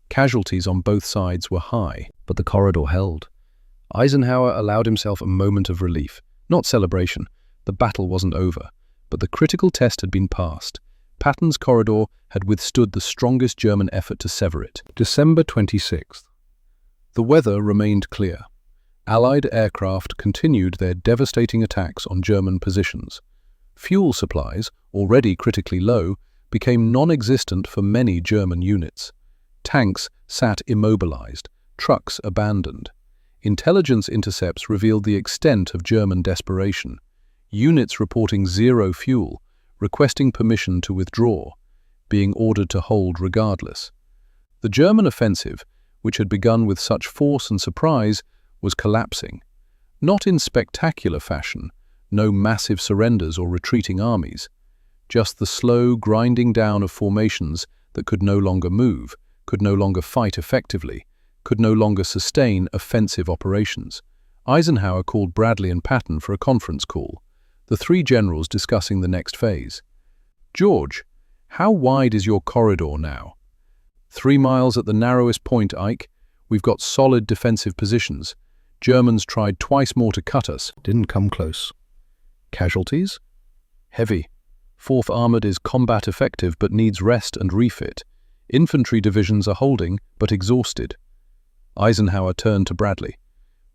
Casualties on both sides were high, but the corridor held. Eisenhower allowed himself a moment of relief, not celebration. The battle wasn't over, but the critical test had been passed. Patton's corridor had withstood the strongest German effort to sever it. December 26th. The weather remained clear. Allied aircraft continued their devastating attacks on German positions. Fuel supplies, already critically low, became non-existent for many German units. Tanks sat immobilized, trucks abandoned. Intelligence intercepts revealed the extent of German desperation. Units reporting zero fuel, requesting permission to withdraw, being ordered to hold regardless. The German offensive, which had begun with such force and surprise, was collapsing. Not in spectacular fashion, no massive surrenders or retreating armies, just the slow grinding down of formations that could no longer move, could no longer fight effectively, could no longer sustain offensive operations. Eisenhower called Bradley and Patton for a conference call, the three generals discussing the next phase. "George, how wide is your corridor now?" 3 miles at the narrowest point, Ike. We've got solid defensive positions. Germans tried twice more to cut us. Didn't come close. Casualties? Heavy. 4th Armored is combat effective but needs rest and refit. Infantry divisions are holding but exhausted. Eisenhower turned to Bradley.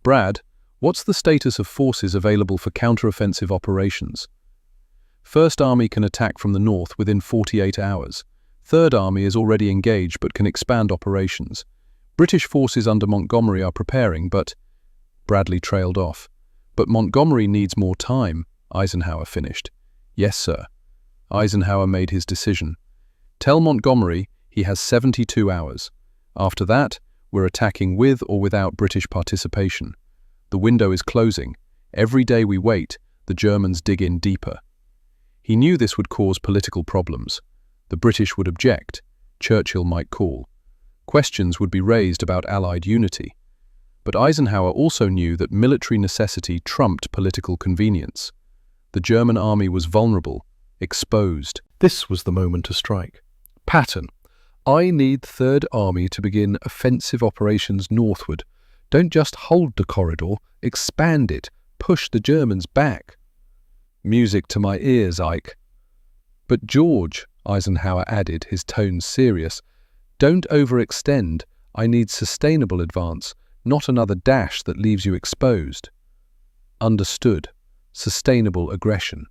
"Brad, what's the status of forces available for counteroffensive operations?" "First Army can attack from the north within 48 hours. Third Army is already engaged but can expand operations. British forces under Montgomery are preparing, but—" Bradley trailed off. "But Montgomery needs more time," Eisenhower finished. "Yes, sir." Eisenhower made his decision. "Tell Montgomery he has 72 hours. After that, we're attacking with or without British participation. The window is closing. Every day we wait, the Germans dig in deeper." He knew this would cause political problems. The British would object. Churchill might call. Questions would be raised about Allied unity. But Eisenhower also knew that military necessity trumped political convenience. The German army was vulnerable, exposed. This was the moment to strike. "Patton, I need Third Army to begin offensive operations northward. Don't just hold the corridor, expand it, push the Germans back." "Music to my ears, Ike." "But George," Eisenhower added, his tone serious, "don't overextend. I need sustainable advance, not another dash that leaves you exposed." "Understood. Sustainable aggression."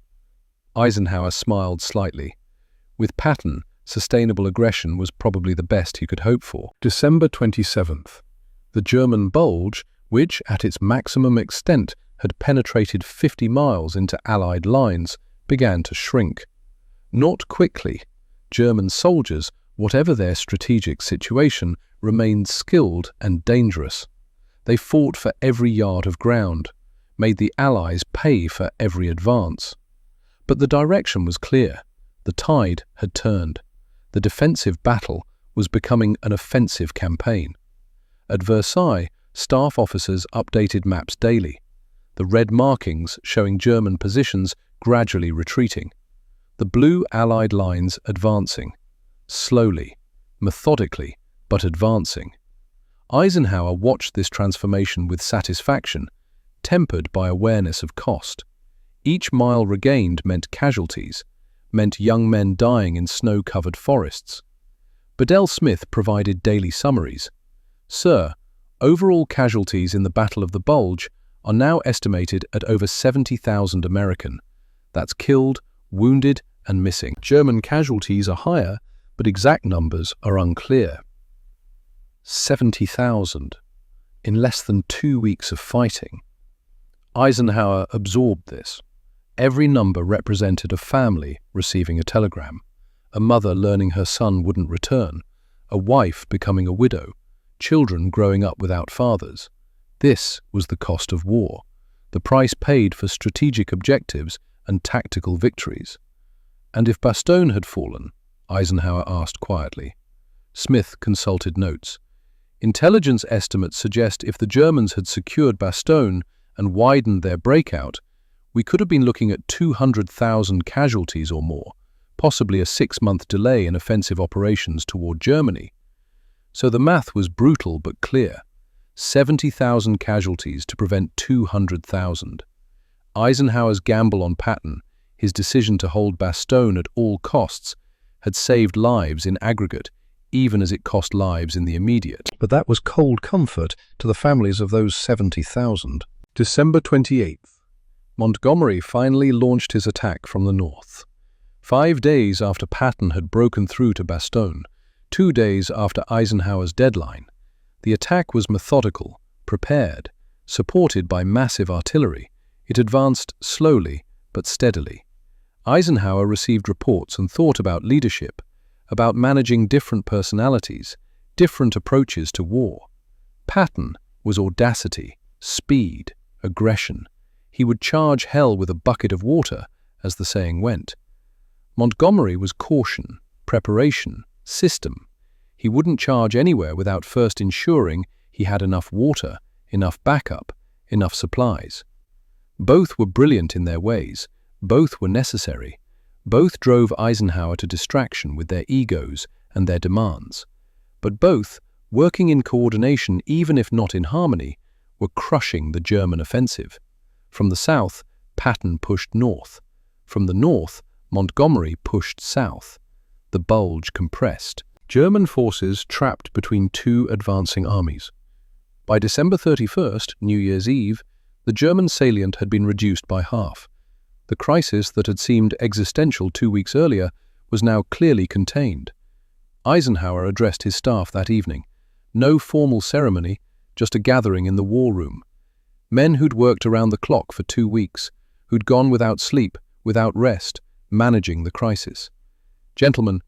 Eisenhower smiled slightly. With Patton, sustainable aggression was probably the best he could hope for. December 27th. The German Bulge, which, at its maximum extent, had penetrated 50 miles into Allied lines, began to shrink. Not quickly. German soldiers, whatever their strategic situation, remained skilled and dangerous. They fought for every yard of ground, made the Allies pay for every advance. But the direction was clear. The tide had turned. The defensive battle was becoming an offensive campaign. At Versailles, staff officers updated maps daily, the red markings showing German positions gradually retreating, the blue Allied lines advancing, slowly, methodically, but advancing. Eisenhower watched this transformation with satisfaction, tempered by awareness of cost. Each mile regained meant casualties, meant young men dying in snow-covered forests. Bedell Smith provided daily summaries. "Sir, Overall casualties in the Battle of the Bulge are now estimated at over 70,000 American. That's killed, wounded, and missing. German casualties are higher, but exact numbers are unclear. 70,000 in less than 2 weeks of fighting. Eisenhower absorbed this. Every number represented a family receiving a telegram, a mother learning her son wouldn't return, a wife becoming a widow, children growing up without fathers. This was the cost of war, the price paid for strategic objectives and tactical victories. And if Bastogne had fallen, Eisenhower asked quietly. Smith consulted notes. Intelligence estimates suggest if the Germans had secured Bastogne and widened their breakout, we could have been looking at 200,000 casualties or more, possibly a 6-month delay in offensive operations toward Germany. So the math was brutal but clear. 70,000 casualties to prevent 200,000. Eisenhower's gamble on Patton, his decision to hold Bastogne at all costs, had saved lives in aggregate, even as it cost lives in the immediate. But that was cold comfort to the families of those 70,000. December 28th. Montgomery finally launched his attack from the north. 5 days after Patton had broken through to Bastogne, 2 days after Eisenhower's deadline, the attack was methodical, prepared, supported by massive artillery. It advanced slowly but steadily. Eisenhower received reports and thought about leadership, about managing different personalities, different approaches to war. Patton was audacity, speed, aggression. He would charge hell with a bucket of water, as the saying went. Montgomery was caution, preparation, system. He wouldn't charge anywhere without first ensuring he had enough water, enough backup, enough supplies. Both were brilliant in their ways. Both were necessary. Both drove Eisenhower to distraction with their egos and their demands. But both, working in coordination even if not in harmony, were crushing the German offensive. From the south, Patton pushed north. From the north, Montgomery pushed south. The Bulge compressed. German forces trapped between two advancing armies. By December 31st, New Year's Eve, the German salient had been reduced by half. The crisis that had seemed existential 2 weeks earlier was now clearly contained. Eisenhower addressed his staff that evening. No formal ceremony, just a gathering in the war room. Men who'd worked around the clock for 2 weeks, who'd gone without sleep, without rest, managing the crisis. Gentlemen,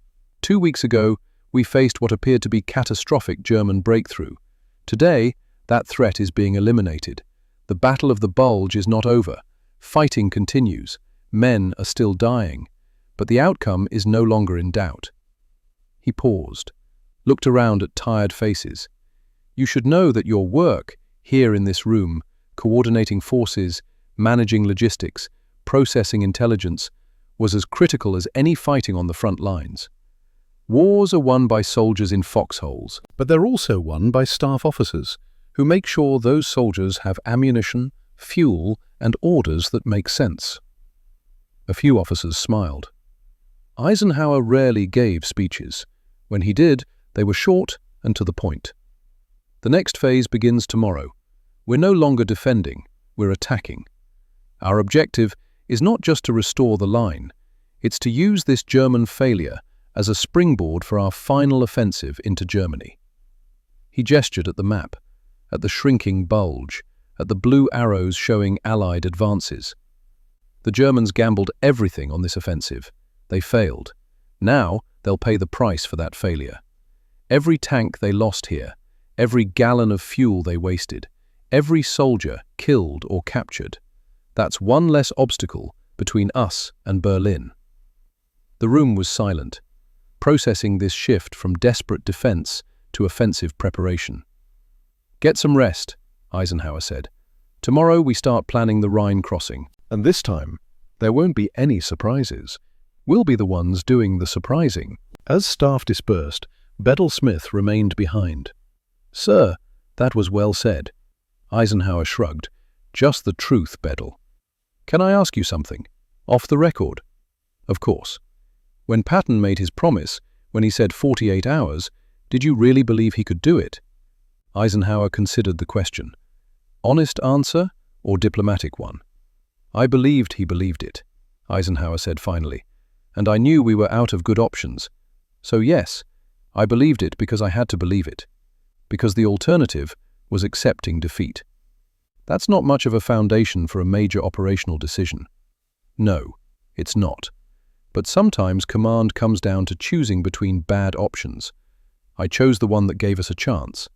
2 weeks ago, we faced what appeared to be catastrophic German breakthrough. Today, that threat is being eliminated. The Battle of the Bulge is not over. Fighting continues. Men are still dying. But the outcome is no longer in doubt. He paused, looked around at tired faces. You should know that your work, here in this room, coordinating forces, managing logistics, processing intelligence, was as critical as any fighting on the front lines. Wars are won by soldiers in foxholes, But they're also won by staff officers, who make sure those soldiers have ammunition, fuel, and orders that make sense. A few officers smiled. Eisenhower rarely gave speeches. When he did, they were short and to the point. The next phase begins tomorrow. We're no longer defending, we're attacking. Our objective is not just to restore the line, it's to use this German failure as a springboard for our final offensive into Germany. He gestured at the map, at the shrinking Bulge, at the blue arrows showing Allied advances. The Germans gambled everything on this offensive. They failed. Now they'll pay the price for that failure. Every tank they lost here, every gallon of fuel they wasted, every soldier killed or captured. That's one less obstacle between us and Berlin. The room was silent, processing this shift from desperate defense to offensive preparation. Get some rest, Eisenhower said. Tomorrow we start planning the Rhine crossing. And this time, there won't be any surprises. We'll be the ones doing the surprising. As staff dispersed, Bedell Smith remained behind. Sir, that was well said. Eisenhower shrugged. Just the truth, Bedell. Can I ask you something? Off the record? Of course. When Patton made his promise, when he said 48 hours, did you really believe he could do it? Eisenhower considered the question. Honest answer or diplomatic one? I believed he believed it, Eisenhower said finally, and I knew we were out of good options. So yes, I believed it because I had to believe it, because the alternative was accepting defeat. That's not much of a foundation for a major operational decision. No, it's not. But sometimes command comes down to choosing between bad options. I chose the one that gave us a chance.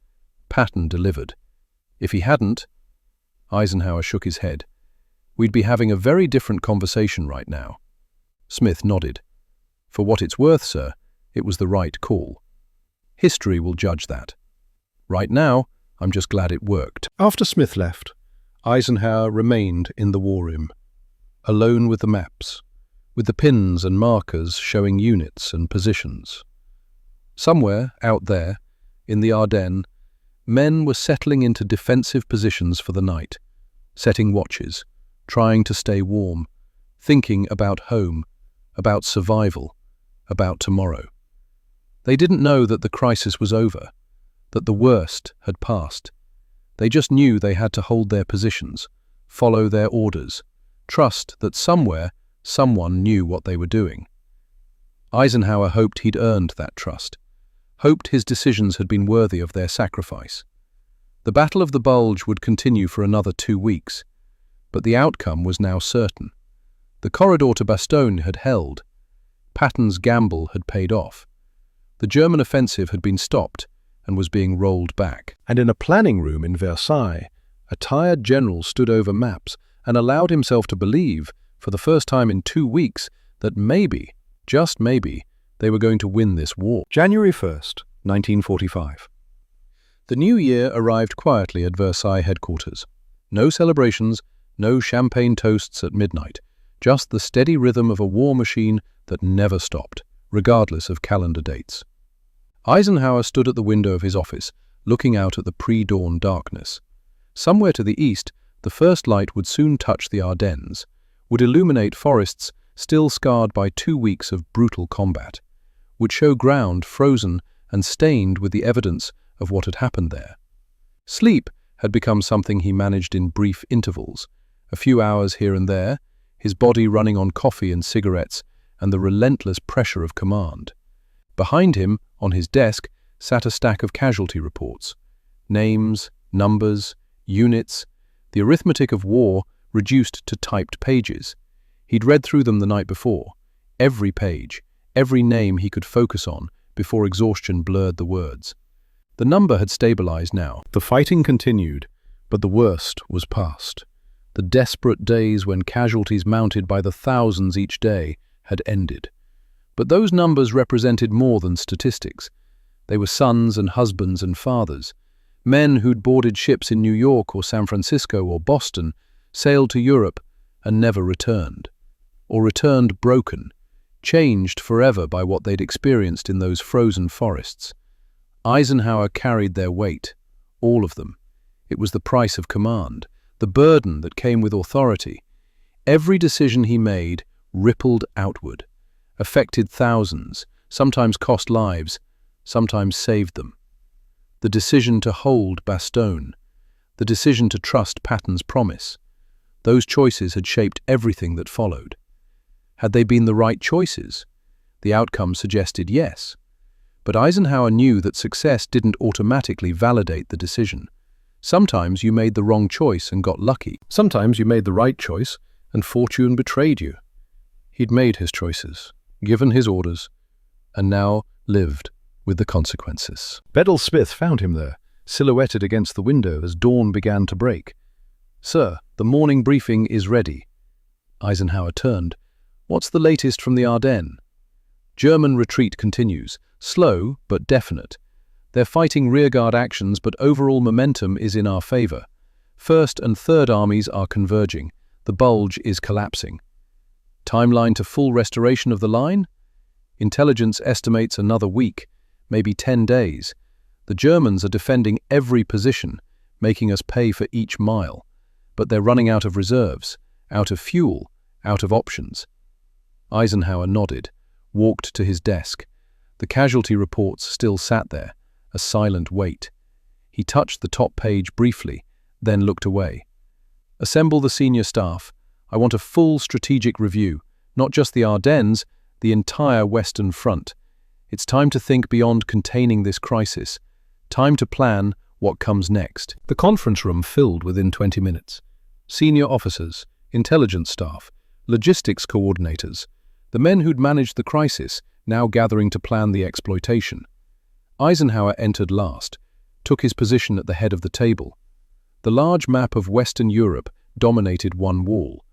Patton delivered. If he hadn't, Eisenhower shook his head, we'd be having a very different conversation right now. Smith nodded. For what it's worth, sir, it was the right call. History will judge that. Right now, I'm just glad it worked. After Smith left, Eisenhower remained in the war room, alone with the maps, with the pins and markers showing units and positions. Somewhere out there, in the Ardennes, men were settling into defensive positions for the night, setting watches, trying to stay warm, thinking about home, about survival, about tomorrow. They didn't know that the crisis was over, that the worst had passed. They just knew they had to hold their positions, follow their orders, trust that somewhere, someone knew what they were doing. Eisenhower hoped he'd earned that trust, hoped his decisions had been worthy of their sacrifice. The Battle of the Bulge would continue for another 2 weeks, but the outcome was now certain. The corridor to Bastogne had held. Patton's gamble had paid off. The German offensive had been stopped and was being rolled back. And in a planning room in Versailles, a tired general stood over maps and allowed himself to believe, for the first time in 2 weeks, that maybe, just maybe, they were going to win this war. January 1st, 1945. The new year arrived quietly at Versailles headquarters. No celebrations, no champagne toasts at midnight, just the steady rhythm of a war machine that never stopped, regardless of calendar dates. Eisenhower stood at the window of his office, looking out at the pre-dawn darkness. Somewhere to the east, the first light would soon touch the Ardennes, would illuminate forests still scarred by 2 weeks of brutal combat, would show ground frozen and stained with the evidence of what had happened there. Sleep had become something he managed in brief intervals, a few hours here and there, his body running on coffee and cigarettes and the relentless pressure of command. Behind him, on his desk, sat a stack of casualty reports. Names, numbers, units, the arithmetic of war reduced to typed pages. He'd read through them the night before, every page, every name he could focus on before exhaustion blurred the words. The number had stabilized now. The fighting continued, but the worst was past. The desperate days when casualties mounted by the thousands each day had ended. But those numbers represented more than statistics. They were sons and husbands and fathers, men who'd boarded ships in New York or San Francisco or Boston, sailed to Europe and never returned, or returned broken, changed forever by what they'd experienced in those frozen forests. Eisenhower carried their weight, all of them. It was the price of command, the burden that came with authority. Every decision he made rippled outward, affected thousands, sometimes cost lives, sometimes saved them. The decision to hold Bastogne, the decision to trust Patton's promise, those choices had shaped everything that followed. Had they been the right choices? The outcome suggested yes. But Eisenhower knew that success didn't automatically validate the decision. Sometimes you made the wrong choice and got lucky. Sometimes you made the right choice and fortune betrayed you. He'd made his choices, given his orders, and now lived with the consequences. Bedell Smith found him there, silhouetted against the window as dawn began to break. "Sir, the morning briefing is ready." Eisenhower turned. "What's the latest from the Ardennes?" "German retreat continues, slow but definite. They're fighting rearguard actions, but overall momentum is in our favor. First and Third Armies are converging. The Bulge is collapsing." "Timeline to full restoration of the line?" "Intelligence estimates another week, maybe 10 days. The Germans are defending every position, making us pay for each mile. But they're running out of reserves, out of fuel, out of options." Eisenhower nodded, walked to his desk. The casualty reports still sat there, a silent weight. He touched the top page briefly, then looked away. Assemble the senior staff. I want a full strategic review, not just the Ardennes, the entire Western Front. It's time to think beyond containing this crisis. Time to plan what comes next. The conference room filled within 20 minutes. Senior officers, intelligence staff, logistics coordinators, the men who'd managed the crisis, now gathering to plan the exploitation. Eisenhower entered last, took his position at the head of the table. The large map of Western Europe dominated one wall,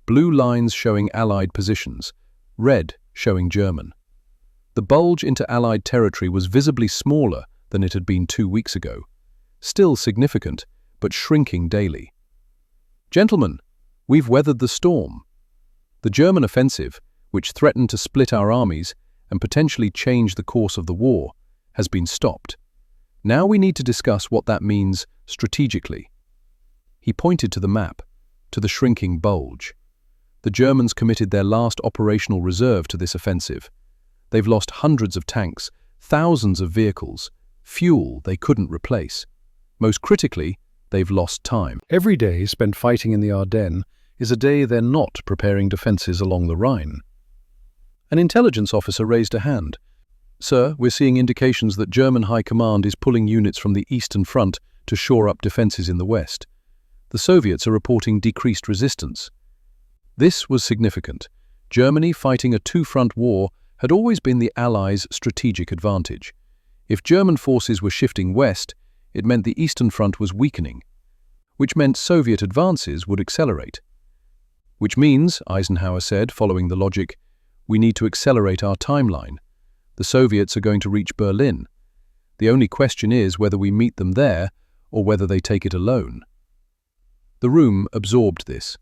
blue lines showing Allied positions, red showing German. The bulge into Allied territory was visibly smaller than it had been 2 weeks ago, still significant, but shrinking daily. Gentlemen, we've weathered the storm. The German offensive, which threatened to split our armies and potentially change the course of the war, has been stopped. Now we need to discuss what that means strategically. He pointed to the map, to the shrinking bulge. The Germans committed their last operational reserve to this offensive. They've lost hundreds of tanks, thousands of vehicles, fuel they couldn't replace. Most critically, they've lost time. Every day spent fighting in the Ardennes is a day they're not preparing defenses along the Rhine. An intelligence officer raised a hand. Sir, we're seeing indications that German High Command is pulling units from the Eastern Front to shore up defenses in the West. The Soviets are reporting decreased resistance. This was significant. Germany fighting a two-front war had always been the Allies' strategic advantage. If German forces were shifting west, it meant the Eastern Front was weakening, which meant Soviet advances would accelerate. Which means, Eisenhower said, following the logic, we need to accelerate our timeline. The Soviets are going to reach Berlin. The only question is whether we meet them there or whether they take it alone. The room absorbed this.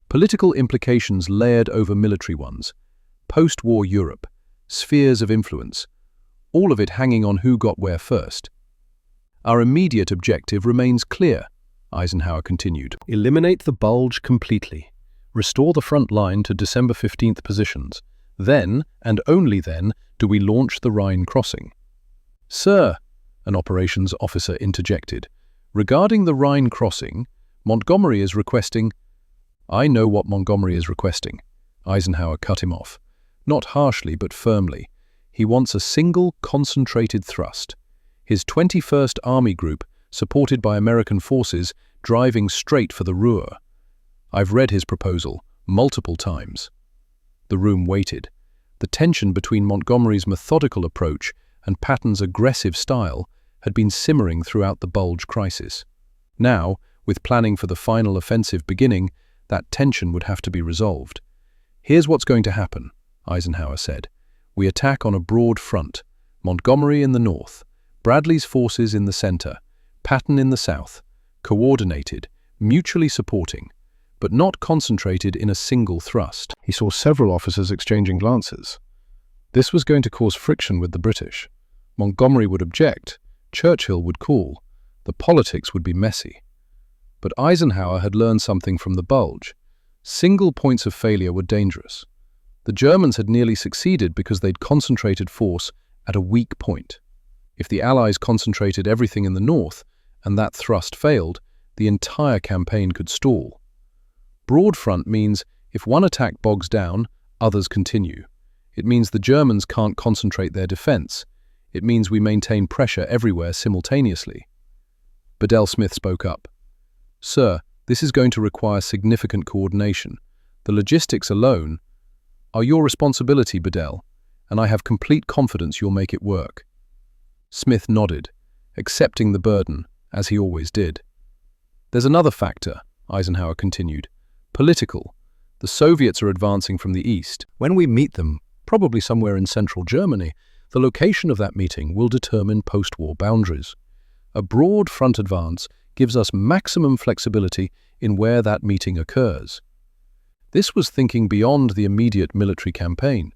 Political implications layered over military ones. Post-war Europe, spheres of influence, all of it hanging on who got where first. Our immediate objective remains clear, Eisenhower continued. Eliminate the bulge completely. Restore the front line to December 15th positions. Then, and only then, do we launch the Rhine crossing. Sir, an operations officer interjected, regarding the Rhine crossing, Montgomery is requesting— I know what Montgomery is requesting. Eisenhower cut him off. Not harshly, but firmly. He wants a single, concentrated thrust. His 21st Army Group, supported by American forces, driving straight for the Ruhr. I've read his proposal multiple times. The room waited. The tension between Montgomery's methodical approach and Patton's aggressive style had been simmering throughout the Bulge crisis. Now, with planning for the final offensive beginning, that tension would have to be resolved. Here's what's going to happen, Eisenhower said. We attack on a broad front, Montgomery in the north, Bradley's forces in the center, Patton in the south, coordinated, mutually supporting, but not concentrated in a single thrust. He saw several officers exchanging glances. This was going to cause friction with the British. Montgomery would object, Churchill would call, the politics would be messy. But Eisenhower had learned something from the Bulge. Single points of failure were dangerous. The Germans had nearly succeeded because they'd concentrated force at a weak point. If the Allies concentrated everything in the north, and that thrust failed, the entire campaign could stall. Broad front means if one attack bogs down, others continue. It means the Germans can't concentrate their defense. It means we maintain pressure everywhere simultaneously. Bedell Smith spoke up. Sir, this is going to require significant coordination. The logistics alone are your responsibility, Bedell, and I have complete confidence you'll make it work. Smith nodded, accepting the burden, as he always did. There's another factor, Eisenhower continued. Political. The Soviets are advancing from the east. When we meet them, probably somewhere in central Germany, the location of that meeting will determine post-war boundaries. A broad front advance gives us maximum flexibility in where that meeting occurs. This was thinking beyond the immediate military campaign,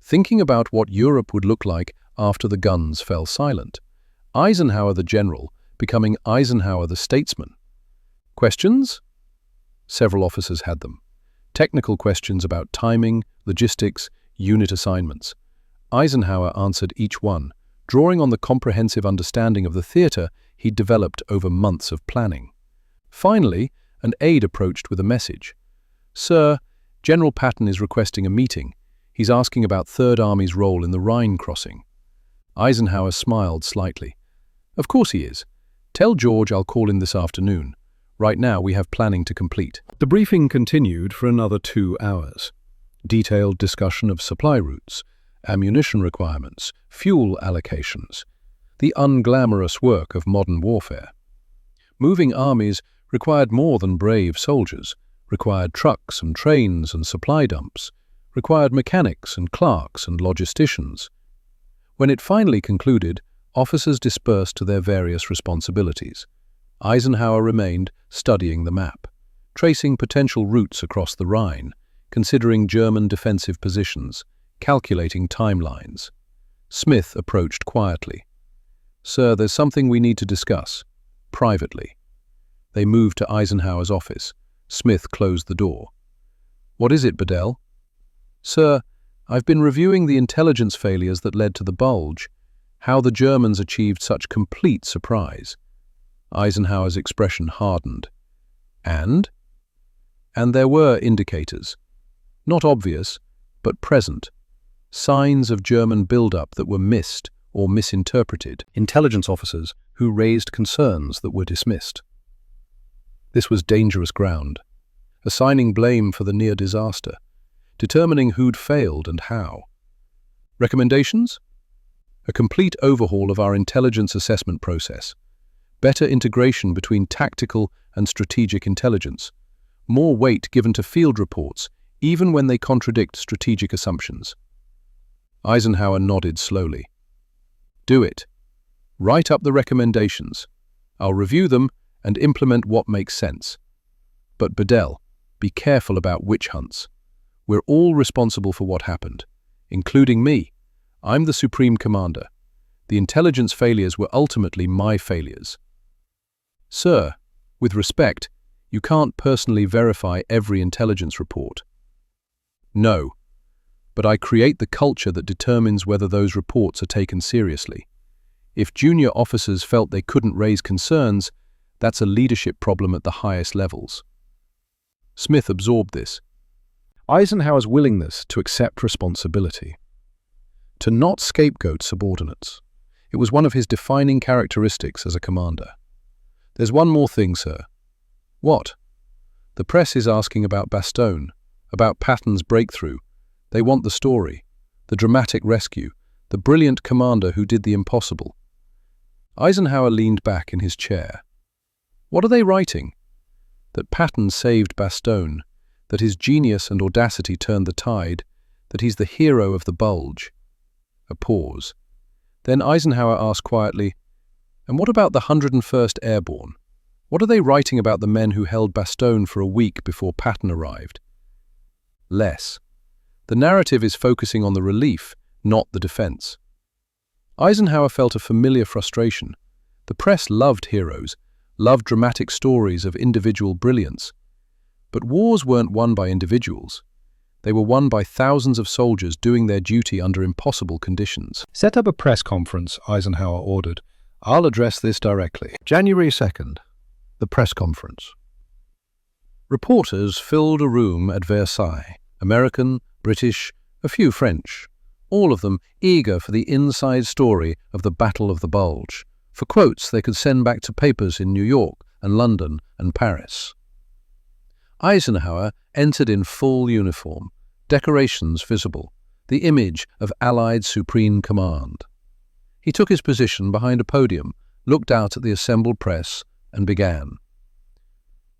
thinking about what Europe would look like after the guns fell silent. Eisenhower the general becoming Eisenhower the statesman. Questions? Several officers had them. Technical questions about timing, logistics, unit assignments. Eisenhower answered each one, drawing on the comprehensive understanding of the theater he'd developed over months of planning. Finally, an aide approached with a message. "Sir, General Patton is requesting a meeting. He's asking about Third Army's role in the Rhine crossing." Eisenhower smiled slightly. "Of course he is. Tell George I'll call in this afternoon. Right now we have planning to complete." The briefing continued for another 2 hours. Detailed discussion of supply routes, ammunition requirements, fuel allocations, the unglamorous work of modern warfare. Moving armies required more than brave soldiers, required trucks and trains and supply dumps, required mechanics and clerks and logisticians. When it finally concluded, officers dispersed to their various responsibilities. Eisenhower remained studying the map, tracing potential routes across the Rhine, considering German defensive positions, calculating timelines. Smith approached quietly. "Sir, there's something we need to discuss, privately." They moved to Eisenhower's office. Smith closed the door. "What is it, Bedell?" "Sir, I've been reviewing the intelligence failures that led to the Bulge, how the Germans achieved such complete surprise." Eisenhower's expression hardened. "And?" "And there were indicators. Not obvious, but present. Signs of German buildup that were missed or misinterpreted. Intelligence officers who raised concerns that were dismissed." This was dangerous ground. Assigning blame for the near disaster. Determining who'd failed and how. Recommendations? A complete overhaul of our intelligence assessment process. Better integration between tactical and strategic intelligence. More weight given to field reports, even when they contradict strategic assumptions. Eisenhower nodded slowly. "Do it. Write up the recommendations. I'll review them and implement what makes sense. But Bedell, be careful about witch hunts. We're all responsible for what happened, including me. I'm the Supreme Commander. The intelligence failures were ultimately my failures." "Sir, with respect, you can't personally verify every intelligence report." "No, but I create the culture that determines whether those reports are taken seriously. If junior officers felt they couldn't raise concerns, that's a leadership problem at the highest levels." Smith absorbed this. Eisenhower's willingness to accept responsibility, to not scapegoat subordinates. It was one of his defining characteristics as a commander. "There's one more thing, sir." "What?" "The press is asking about Bastogne, about Patton's breakthrough. They want the story, the dramatic rescue, the brilliant commander who did the impossible." Eisenhower leaned back in his chair. "What are they writing?" "That Patton saved Bastogne, that his genius and audacity turned the tide, that he's the hero of the Bulge." A pause. Then Eisenhower asked quietly, "And what about the 101st Airborne? What are they writing about the men who held Bastogne for a week before Patton arrived?" "Less. The narrative is focusing on the relief, not the defense." Eisenhower felt a familiar frustration. The press loved heroes, loved dramatic stories of individual brilliance. But wars weren't won by individuals. They were won by thousands of soldiers doing their duty under impossible conditions. "Set up a press conference," Eisenhower ordered. "I'll address this directly." January 2nd, the press conference. Reporters filled a room at Versailles. American, British, a few French. All of them eager for the inside story of the Battle of the Bulge, for quotes they could send back to papers in New York and London and Paris. Eisenhower entered in full uniform, decorations visible, the image of Allied Supreme Command. He took his position behind a podium, looked out at the assembled press, and began.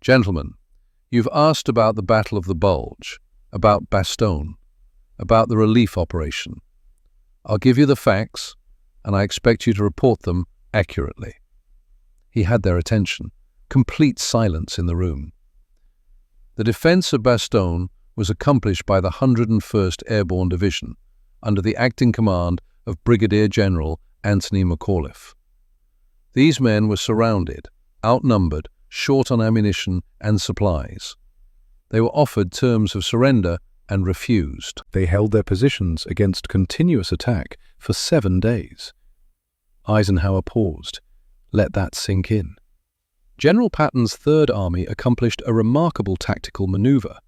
"Gentlemen, you've asked about the Battle of the Bulge, about Bastogne, about the relief operation. I'll give you the facts, and I expect you to report them accurately." He had their attention. Complete silence in the room. "The defense of Bastogne was accomplished by the 101st Airborne Division under the acting command of Brigadier General Anthony McAuliffe. These men were surrounded, outnumbered, short on ammunition and supplies. They were offered terms of surrender and refused. They held their positions against continuous attack for 7 days." Eisenhower paused. Let that sink in. General Patton's Third Army accomplished a remarkable tactical maneuver.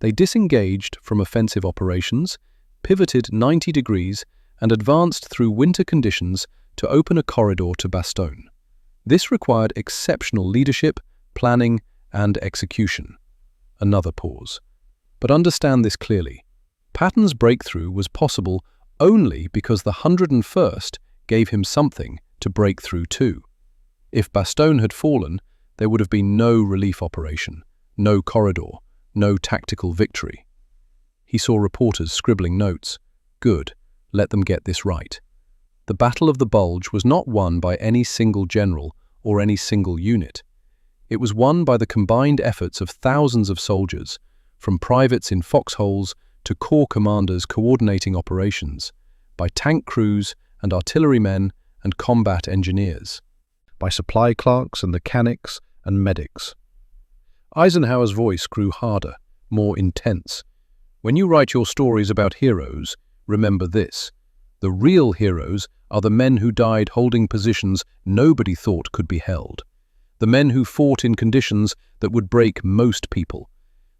They disengaged from offensive operations, pivoted 90 degrees, and advanced through winter conditions to open a corridor to Bastogne. This required exceptional leadership, planning, and execution. Another pause. But understand this clearly. Patton's breakthrough was possible only because the 101st gave him something to break through to. If Bastogne had fallen, there would have been no relief operation, no corridor, no tactical victory. He saw reporters scribbling notes. Good, let them get this right. The Battle of the Bulge was not won by any single general or any single unit. It was won by the combined efforts of thousands of soldiers, from privates in foxholes to corps commanders coordinating operations, by tank crews and artillerymen and combat engineers, by supply clerks and mechanics and medics. Eisenhower's voice grew harder, more intense. When you write your stories about heroes, remember this. The real heroes are the men who died holding positions nobody thought could be held. The men who fought in conditions that would break most people.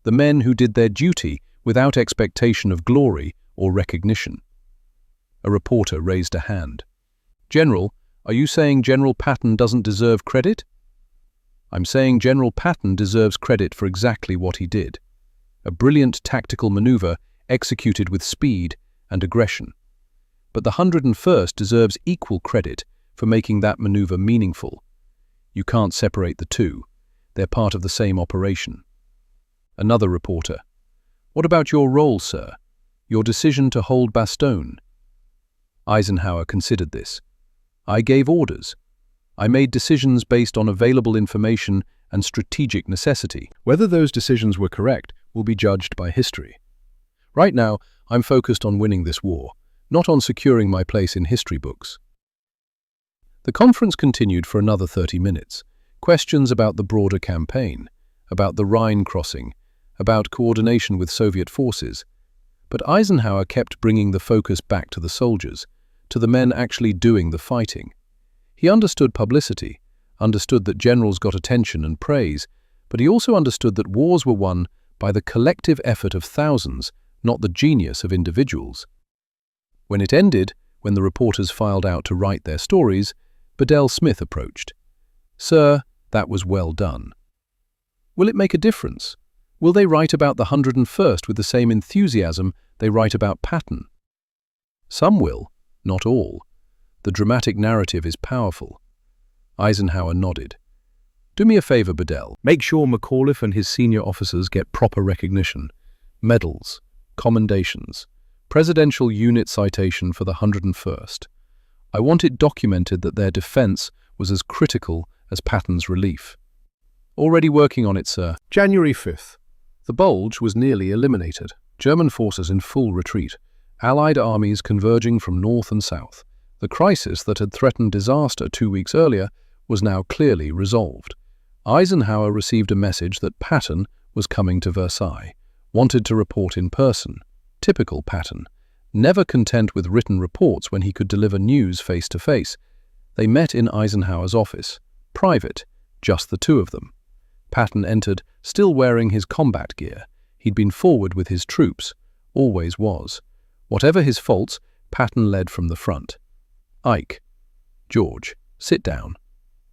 The men who did their duty without expectation of glory or recognition. A reporter raised a hand. General, are you saying General Patton doesn't deserve credit? I'm saying General Patton deserves credit for exactly what he did. A brilliant tactical maneuver executed with speed and aggression. But the 101st deserves equal credit for making that maneuver meaningful. You can't separate the two. They're part of the same operation. Another reporter. What about your role, sir? Your decision to hold Bastogne? Eisenhower considered this. I gave orders. I made decisions based on available information and strategic necessity. Whether those decisions were correct will be judged by history. Right now, I'm focused on winning this war, not on securing my place in history books. The conference continued for another 30 minutes. Questions about the broader campaign, about the Rhine crossing, about coordination with Soviet forces. But Eisenhower kept bringing the focus back to the soldiers, to the men actually doing the fighting. He understood publicity, understood that generals got attention and praise, but he also understood that wars were won by the collective effort of thousands, not the genius of individuals. When it ended, when the reporters filed out to write their stories, Bedell Smith approached. Sir, that was well done. Will it make a difference? Will they write about the 101st with the same enthusiasm they write about Patton? Some will, not all. The dramatic narrative is powerful. Eisenhower nodded. Do me a favor, Bedell. Make sure McAuliffe and his senior officers get proper recognition. Medals, commendations, Presidential Unit Citation for the 101st. I want it documented that their defense was as critical as Patton's relief. Already working on it, sir. January 5th. The Bulge was nearly eliminated. German forces in full retreat. Allied armies converging from north and south. The crisis that had threatened disaster 2 weeks earlier was now clearly resolved. Eisenhower received a message that Patton was coming to Versailles, wanted to report in person. Typical Patton. Never content with written reports when he could deliver news face to face. They met in Eisenhower's office. Private, just the two of them. Patton entered, still wearing his combat gear. He'd been forward with his troops, always was. Whatever his faults, Patton led from the front. Ike. George, sit down.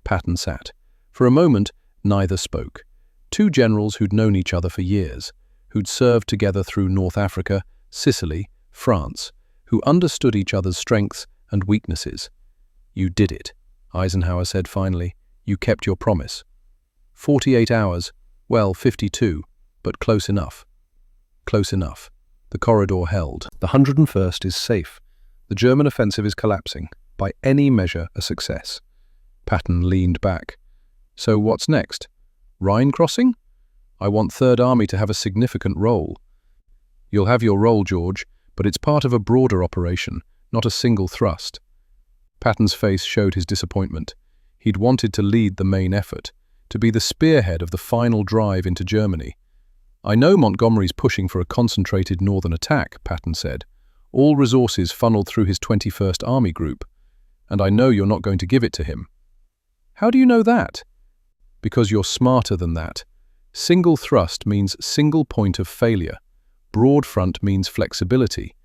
Patton sat. For a moment, neither spoke. Two generals who'd known each other for years, who'd served together through North Africa, Sicily, France, who understood each other's strengths and weaknesses. You did it, Eisenhower said finally. You kept your promise. 48 hours, well, 52, but close enough. Close enough. The corridor held. The 101st is safe. The German offensive is collapsing. By any measure, a success. Patton leaned back. So what's next? Rhine crossing? I want Third Army to have a significant role. You'll have your role, George, but it's part of a broader operation, not a single thrust. Patton's face showed his disappointment. He'd wanted to lead the main effort, to be the spearhead of the final drive into Germany. I know Montgomery's pushing for a concentrated northern attack, Patton said, all resources funneled through his 21st Army Group, and I know you're not going to give it to him. How do you know that? Because you're smarter than that. Single thrust means single point of failure. Broad front means flexibility.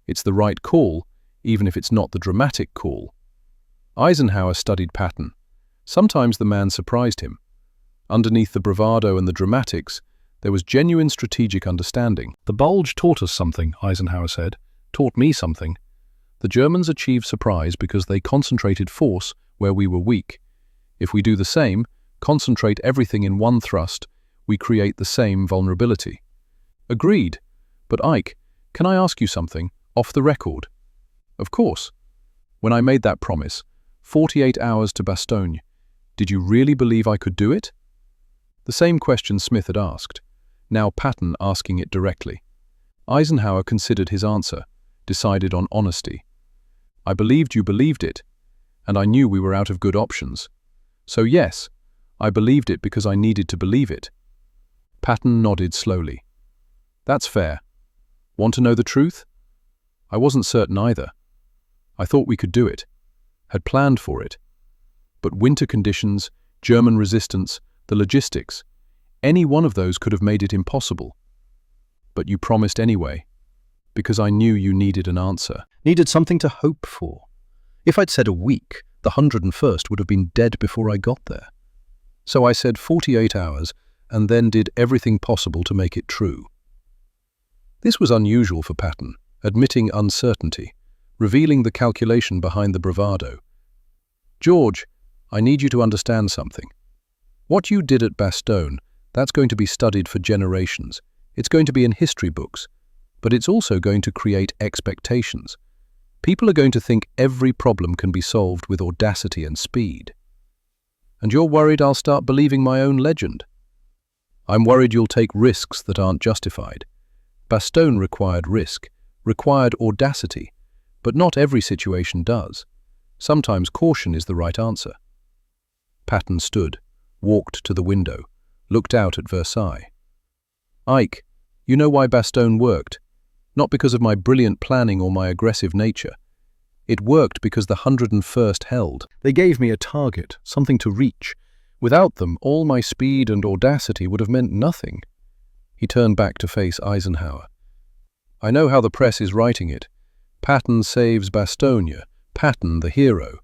It's the right call, even if it's not the dramatic call. Eisenhower studied Patton. Sometimes the man surprised him. Underneath the bravado and the dramatics, there was genuine strategic understanding. "The Bulge taught us something," Eisenhower said. "Taught me something. The Germans achieved surprise because they concentrated force where we were weak. If we do the same, concentrate everything in one thrust, we create the same vulnerability." Agreed. But Ike, can I ask you something, off the record? Of course. When I made that promise, 48 hours to Bastogne, did you really believe I could do it? The same question Smith had asked, now Patton asking it directly. Eisenhower considered his answer, decided on honesty. I believed you believed it, and I knew we were out of good options. So yes, I believed it because I needed to believe it. Patton nodded slowly. That's fair. Want to know the truth? I wasn't certain either. I thought we could do it, had planned for it. But winter conditions, German resistance, the logistics, any one of those could have made it impossible. But you promised anyway, because I knew you needed an answer. Needed something to hope for. If I'd said a week, the 101st would have been dead before I got there. So I said 48 hours, and then did everything possible to make it true. This was unusual for Patton, admitting uncertainty, revealing the calculation behind the bravado. George, I need you to understand something. What you did at Bastogne, that's going to be studied for generations. It's going to be in history books, but it's also going to create expectations. People are going to think every problem can be solved with audacity and speed. And you're worried I'll start believing my own legend? I'm worried you'll take risks that aren't justified. Bastogne required risk, required audacity, but not every situation does. Sometimes caution is the right answer. Patton stood, walked to the window, looked out at Versailles. Ike, you know why Bastogne worked? Not because of my brilliant planning or my aggressive nature. It worked because the 101st held. They gave me a target, something to reach. Without them, all my speed and audacity would have meant nothing. He turned back to face Eisenhower. I know how the press is writing it. Patton saves Bastogne, Patton the hero.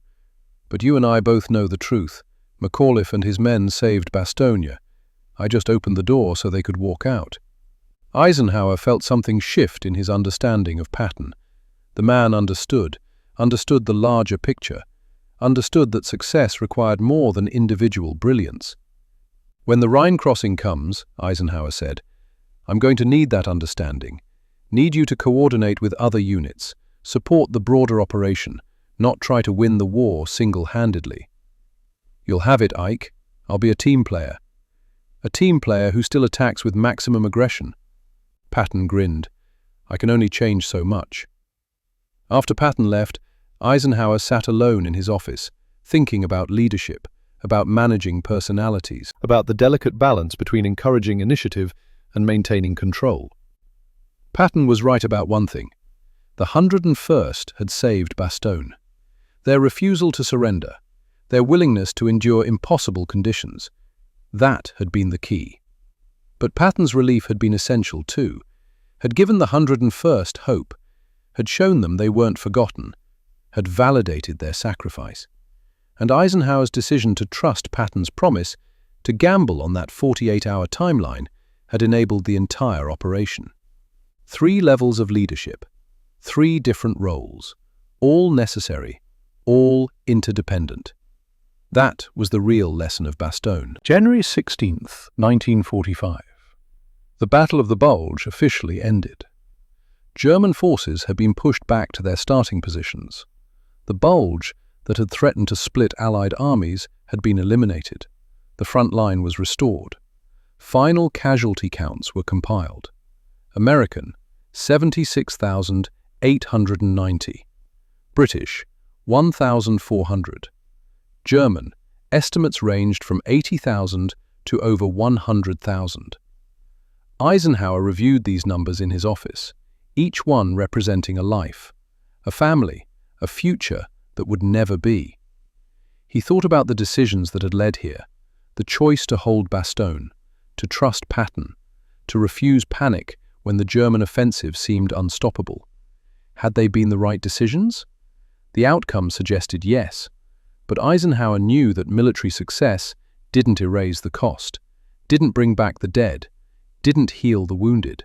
But you and I both know the truth. McAuliffe and his men saved Bastogne. I just opened the door so they could walk out. Eisenhower felt something shift in his understanding of Patton. The man understood the larger picture, understood that success required more than individual brilliance. When the Rhine crossing comes, Eisenhower said, I'm going to need that understanding, need you to coordinate with other units, support the broader operation, not try to win the war single-handedly. You'll have it, Ike. I'll be a team player. A team player who still attacks with maximum aggression. Patton grinned. I can only change so much. After Patton left, Eisenhower sat alone in his office, thinking about leadership, about managing personalities, about the delicate balance between encouraging initiative and maintaining control. Patton was right about one thing. The 101st had saved Bastogne. Their refusal to surrender, their willingness to endure impossible conditions, that had been the key. But Patton's relief had been essential too, had given the 101st hope, had shown them they weren't forgotten, had validated their sacrifice. And Eisenhower's decision to trust Patton's promise, to gamble on that 48-hour timeline, had enabled the entire operation. 3 levels of leadership, 3 different roles, all necessary, all interdependent. That was the real lesson of Bastogne. January 16th, 1945. The Battle of the Bulge officially ended. German forces had been pushed back to their starting positions. The Bulge, that had threatened to split Allied armies, had been eliminated. The front line was restored. Final casualty counts were compiled. American, 76,890. British, 1,400. German, estimates ranged from 80,000 to over 100,000. Eisenhower reviewed these numbers in his office, each one representing a life, a family, a future that would never be. He thought about the decisions that had led here, the choice to hold Bastogne, to trust Patton, to refuse panic when the German offensive seemed unstoppable. Had they been the right decisions? The outcome suggested yes, but Eisenhower knew that military success didn't erase the cost, didn't bring back the dead, didn't heal the wounded.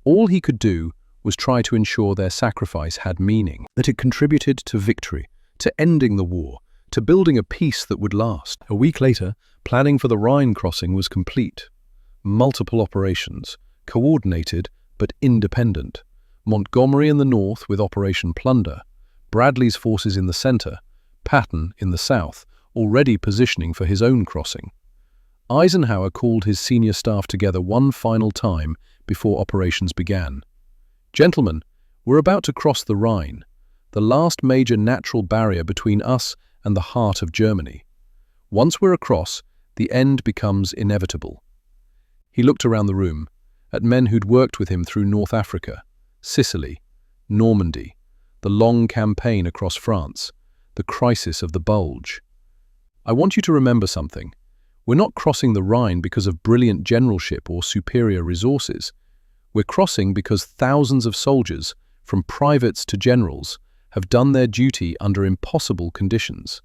All he could do was try to ensure their sacrifice had meaning, that it contributed to victory, to ending the war, to building a peace that would last. A week later, planning for the Rhine crossing was complete. Multiple operations, coordinated but independent. Montgomery in the north with Operation Plunder, Bradley's forces in the center, Patton in the south, already positioning for his own crossing. Eisenhower called his senior staff together one final time before operations began. "Gentlemen, we're about to cross the Rhine, the last major natural barrier between us and the heart of Germany. Once we're across, the end becomes inevitable." He looked around the room, at men who'd worked with him through North Africa, Sicily, Normandy, the long campaign across France, the crisis of the Bulge. "I want you to remember something. We're not crossing the Rhine because of brilliant generalship or superior resources. We're crossing because thousands of soldiers, from privates to generals, have done their duty under impossible conditions."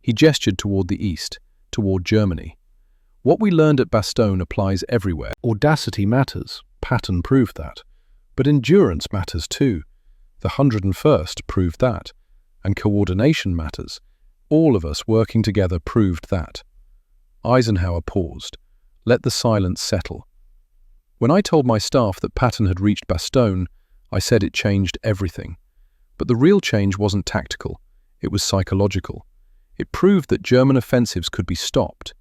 He gestured toward the east, toward Germany. "What we learned at Bastogne applies everywhere. Audacity matters, Patton proved that. But endurance matters too. The 101st proved that. And coordination matters. All of us working together proved that." Eisenhower paused, let the silence settle. "When I told my staff that Patton had reached Bastogne, I said it changed everything. But the real change wasn't tactical, it was psychological. It proved that German offensives could be stopped,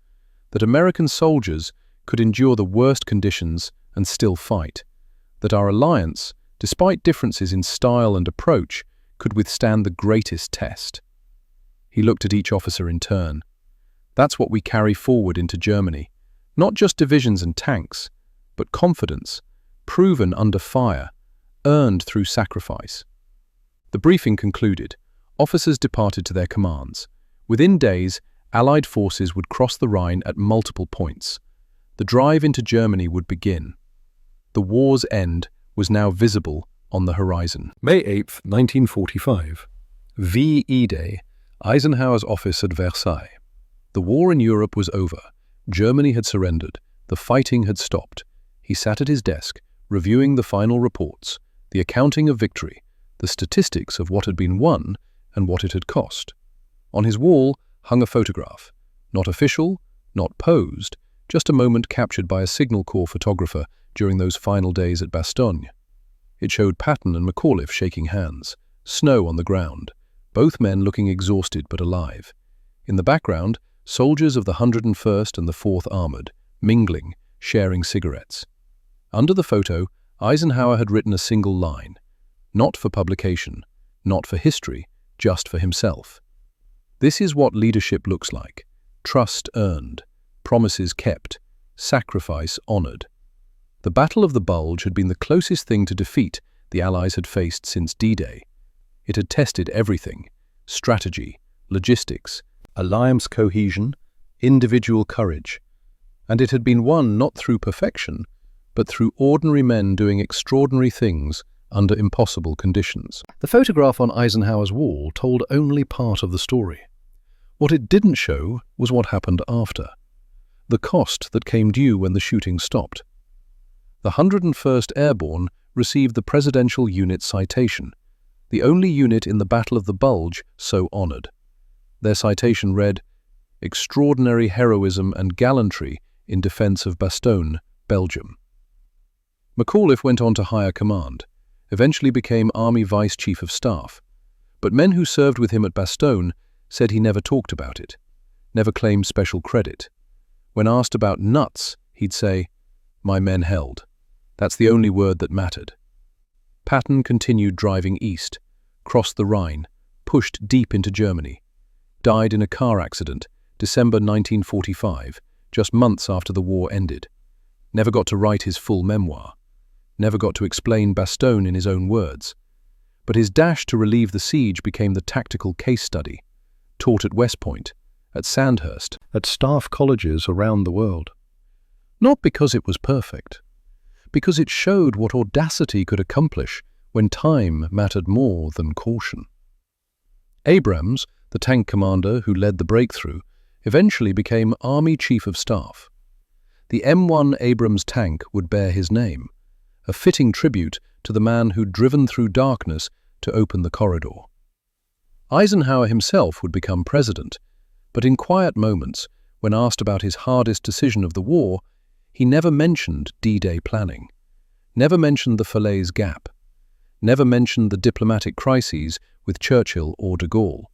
that American soldiers could endure the worst conditions and still fight, that our alliance, despite differences in style and approach, could withstand the greatest test." He looked at each officer in turn. "That's what we carry forward into Germany. Not just divisions and tanks, but confidence, proven under fire, earned through sacrifice." The briefing concluded. Officers departed to their commands. Within days, Allied forces would cross the Rhine at multiple points. The drive into Germany would begin. The war's end was now visible on the horizon. May 8, 1945. VE Day, Eisenhower's office at Versailles. The war in Europe was over. Germany had surrendered. The fighting had stopped. He sat at his desk, reviewing the final reports, the accounting of victory, the statistics of what had been won and what it had cost. On his wall hung a photograph, not official, not posed, just a moment captured by a Signal Corps photographer during those final days at Bastogne. It showed Patton and McAuliffe shaking hands, snow on the ground, both men looking exhausted but alive. In the background, soldiers of the 101st and the 4th Armored, mingling, sharing cigarettes. Under the photo, Eisenhower had written a single line, not for publication, not for history, just for himself. "This is what leadership looks like. Trust earned, promises kept, sacrifice honored." The Battle of the Bulge had been the closest thing to defeat the Allies had faced since D-Day. It had tested everything: strategy, logistics, alliance cohesion, individual courage. And it had been won not through perfection, but through ordinary men doing extraordinary things under impossible conditions. The photograph on Eisenhower's wall told only part of the story. What it didn't show was what happened after. The cost that came due when the shooting stopped. The 101st Airborne received the Presidential Unit Citation, the only unit in the Battle of the Bulge so honored. Their citation read, "Extraordinary heroism and gallantry in defense of Bastogne, Belgium." McAuliffe went on to higher command, eventually became Army Vice Chief of Staff, but men who served with him at Bastogne said he never talked about it, never claimed special credit. When asked about nuts, he'd say, "My men held. That's the only word that mattered." Patton continued driving east, crossed the Rhine, pushed deep into Germany, died in a car accident, December 1945, just months after the war ended. Never got to write his full memoir, never got to explain Bastogne in his own words. But his dash to relieve the siege became the tactical case study. taught at West Point, at Sandhurst, at staff colleges around the world. not because it was perfect, because it showed what audacity could accomplish when time mattered more than caution. Abrams, the tank commander who led the breakthrough, eventually became Army Chief of Staff. The M1 Abrams tank would bear his name, a fitting tribute to the man who'd driven through darkness to open the corridor. Eisenhower himself would become president, but in quiet moments, when asked about his hardest decision of the war, he never mentioned D-Day planning, never mentioned the Falaise Gap, never mentioned the diplomatic crises with Churchill or de Gaulle.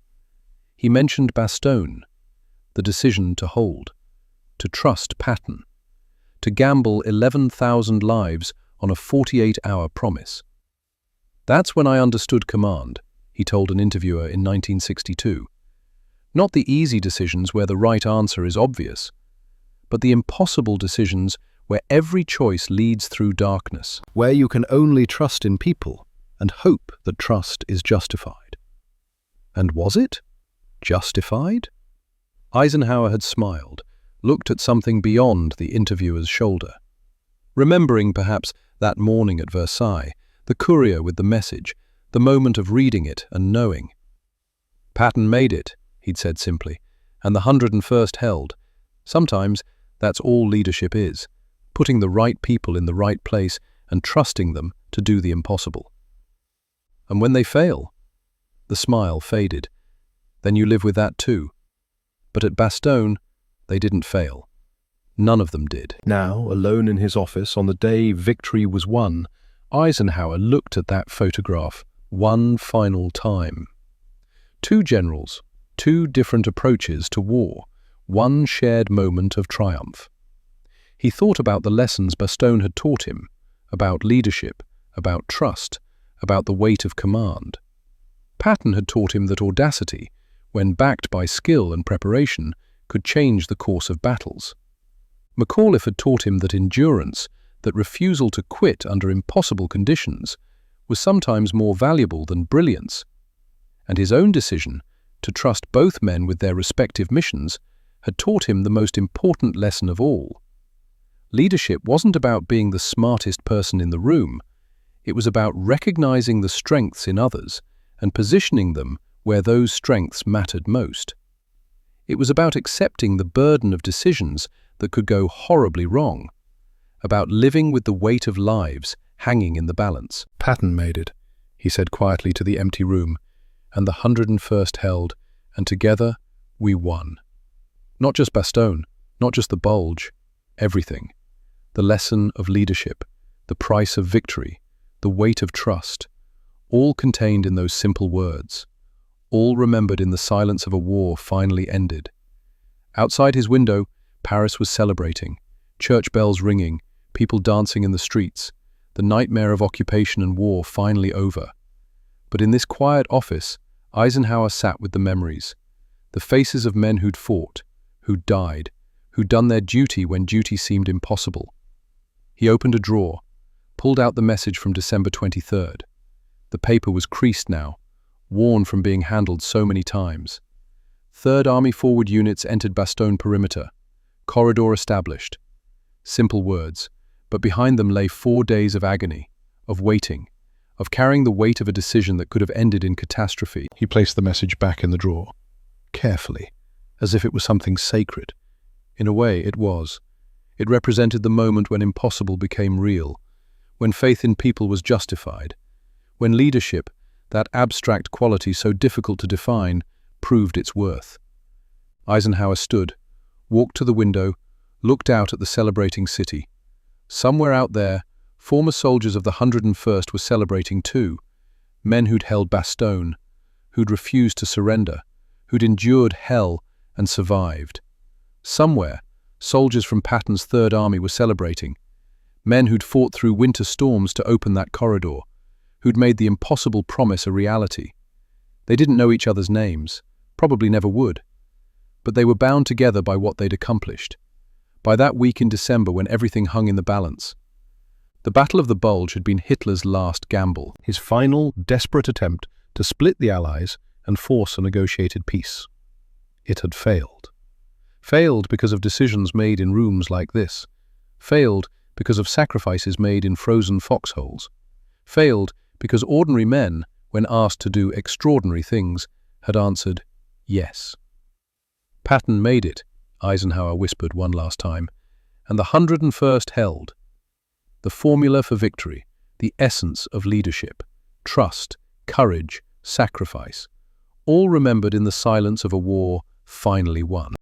He mentioned Bastogne, the decision to hold, to trust Patton, to gamble 11,000 lives on a 48-hour promise. "That's when I understood command," he told an interviewer in 1962. "Not the easy decisions where the right answer is obvious, but the impossible decisions where every choice leads through darkness, where you can only trust in people and hope that trust is justified." And was it justified? Eisenhower had smiled, looked at something beyond the interviewer's shoulder. Remembering perhaps that morning at Versailles, the courier with the message, the moment of reading it and knowing. "Patton made it," he'd said simply, "and the 101st held. Sometimes that's all leadership is, putting the right people in the right place and trusting them to do the impossible. And when they fail," the smile faded, "then you live with that too. But at Bastogne, they didn't fail. None of them did." Now, alone in his office on the day victory was won, Eisenhower looked at that photograph one final time. Two generals, two different approaches to war, one shared moment of triumph. He thought about the lessons Bastogne had taught him, about leadership, about trust, about the weight of command. Patton had taught him that audacity, when backed by skill and preparation, could change the course of battles. McAuliffe had taught him that endurance, that refusal to quit under impossible conditions, was sometimes more valuable than brilliance. And his own decision, to trust both men with their respective missions, had taught him the most important lesson of all. Leadership wasn't about being the smartest person in the room. It was about recognizing the strengths in others and positioning them where those strengths mattered most. It was about accepting the burden of decisions that could go horribly wrong, about living with the weight of lives hanging in the balance. "Patton made it," he said quietly to the empty room, "and the 101st held, and together we won. Not just Bastogne, not just the Bulge, everything. The lesson of leadership, the price of victory, the weight of trust, all contained in those simple words, all remembered in the silence of a war finally ended." Outside his window, Paris was celebrating, church bells ringing, people dancing in the streets, the nightmare of occupation and war finally over. But in this quiet office, Eisenhower sat with the memories, the faces of men who'd fought, who'd died, who'd done their duty when duty seemed impossible. He opened a drawer, pulled out the message from December 23rd. The paper was creased now, worn from being handled so many times. 3rd Army forward units entered Bastogne perimeter. Corridor established. Simple words, but behind them lay 4 days of agony, of waiting, of carrying the weight of a decision that could have ended in catastrophe. He placed the message back in the drawer, carefully, as if it was something sacred. In a way, it was. It represented the moment when impossible became real, when faith in people was justified, when leadership, that abstract quality so difficult to define, proved its worth. Eisenhower stood, walked to the window, looked out at the celebrating city. Somewhere out there, former soldiers of the 101st were celebrating too, men who'd held Bastogne, who'd refused to surrender, who'd endured hell and survived. Somewhere, soldiers from Patton's 3rd Army were celebrating, men who'd fought through winter storms to open that corridor, who'd made the impossible promise a reality. They didn't know each other's names, probably never would, but they were bound together by what they'd accomplished, by that week in December when everything hung in the balance. The Battle of the Bulge had been Hitler's last gamble, his final, desperate attempt to split the Allies and force a negotiated peace. it had failed. Failed because of decisions made in rooms like this. Failed because of sacrifices made in frozen foxholes. Failed because ordinary men, when asked to do extraordinary things, had answered, yes. Patton made it, Eisenhower whispered one last time, and the 101st held. The formula for victory, the essence of leadership, trust, courage, sacrifice, all remembered in the silence of a war finally won.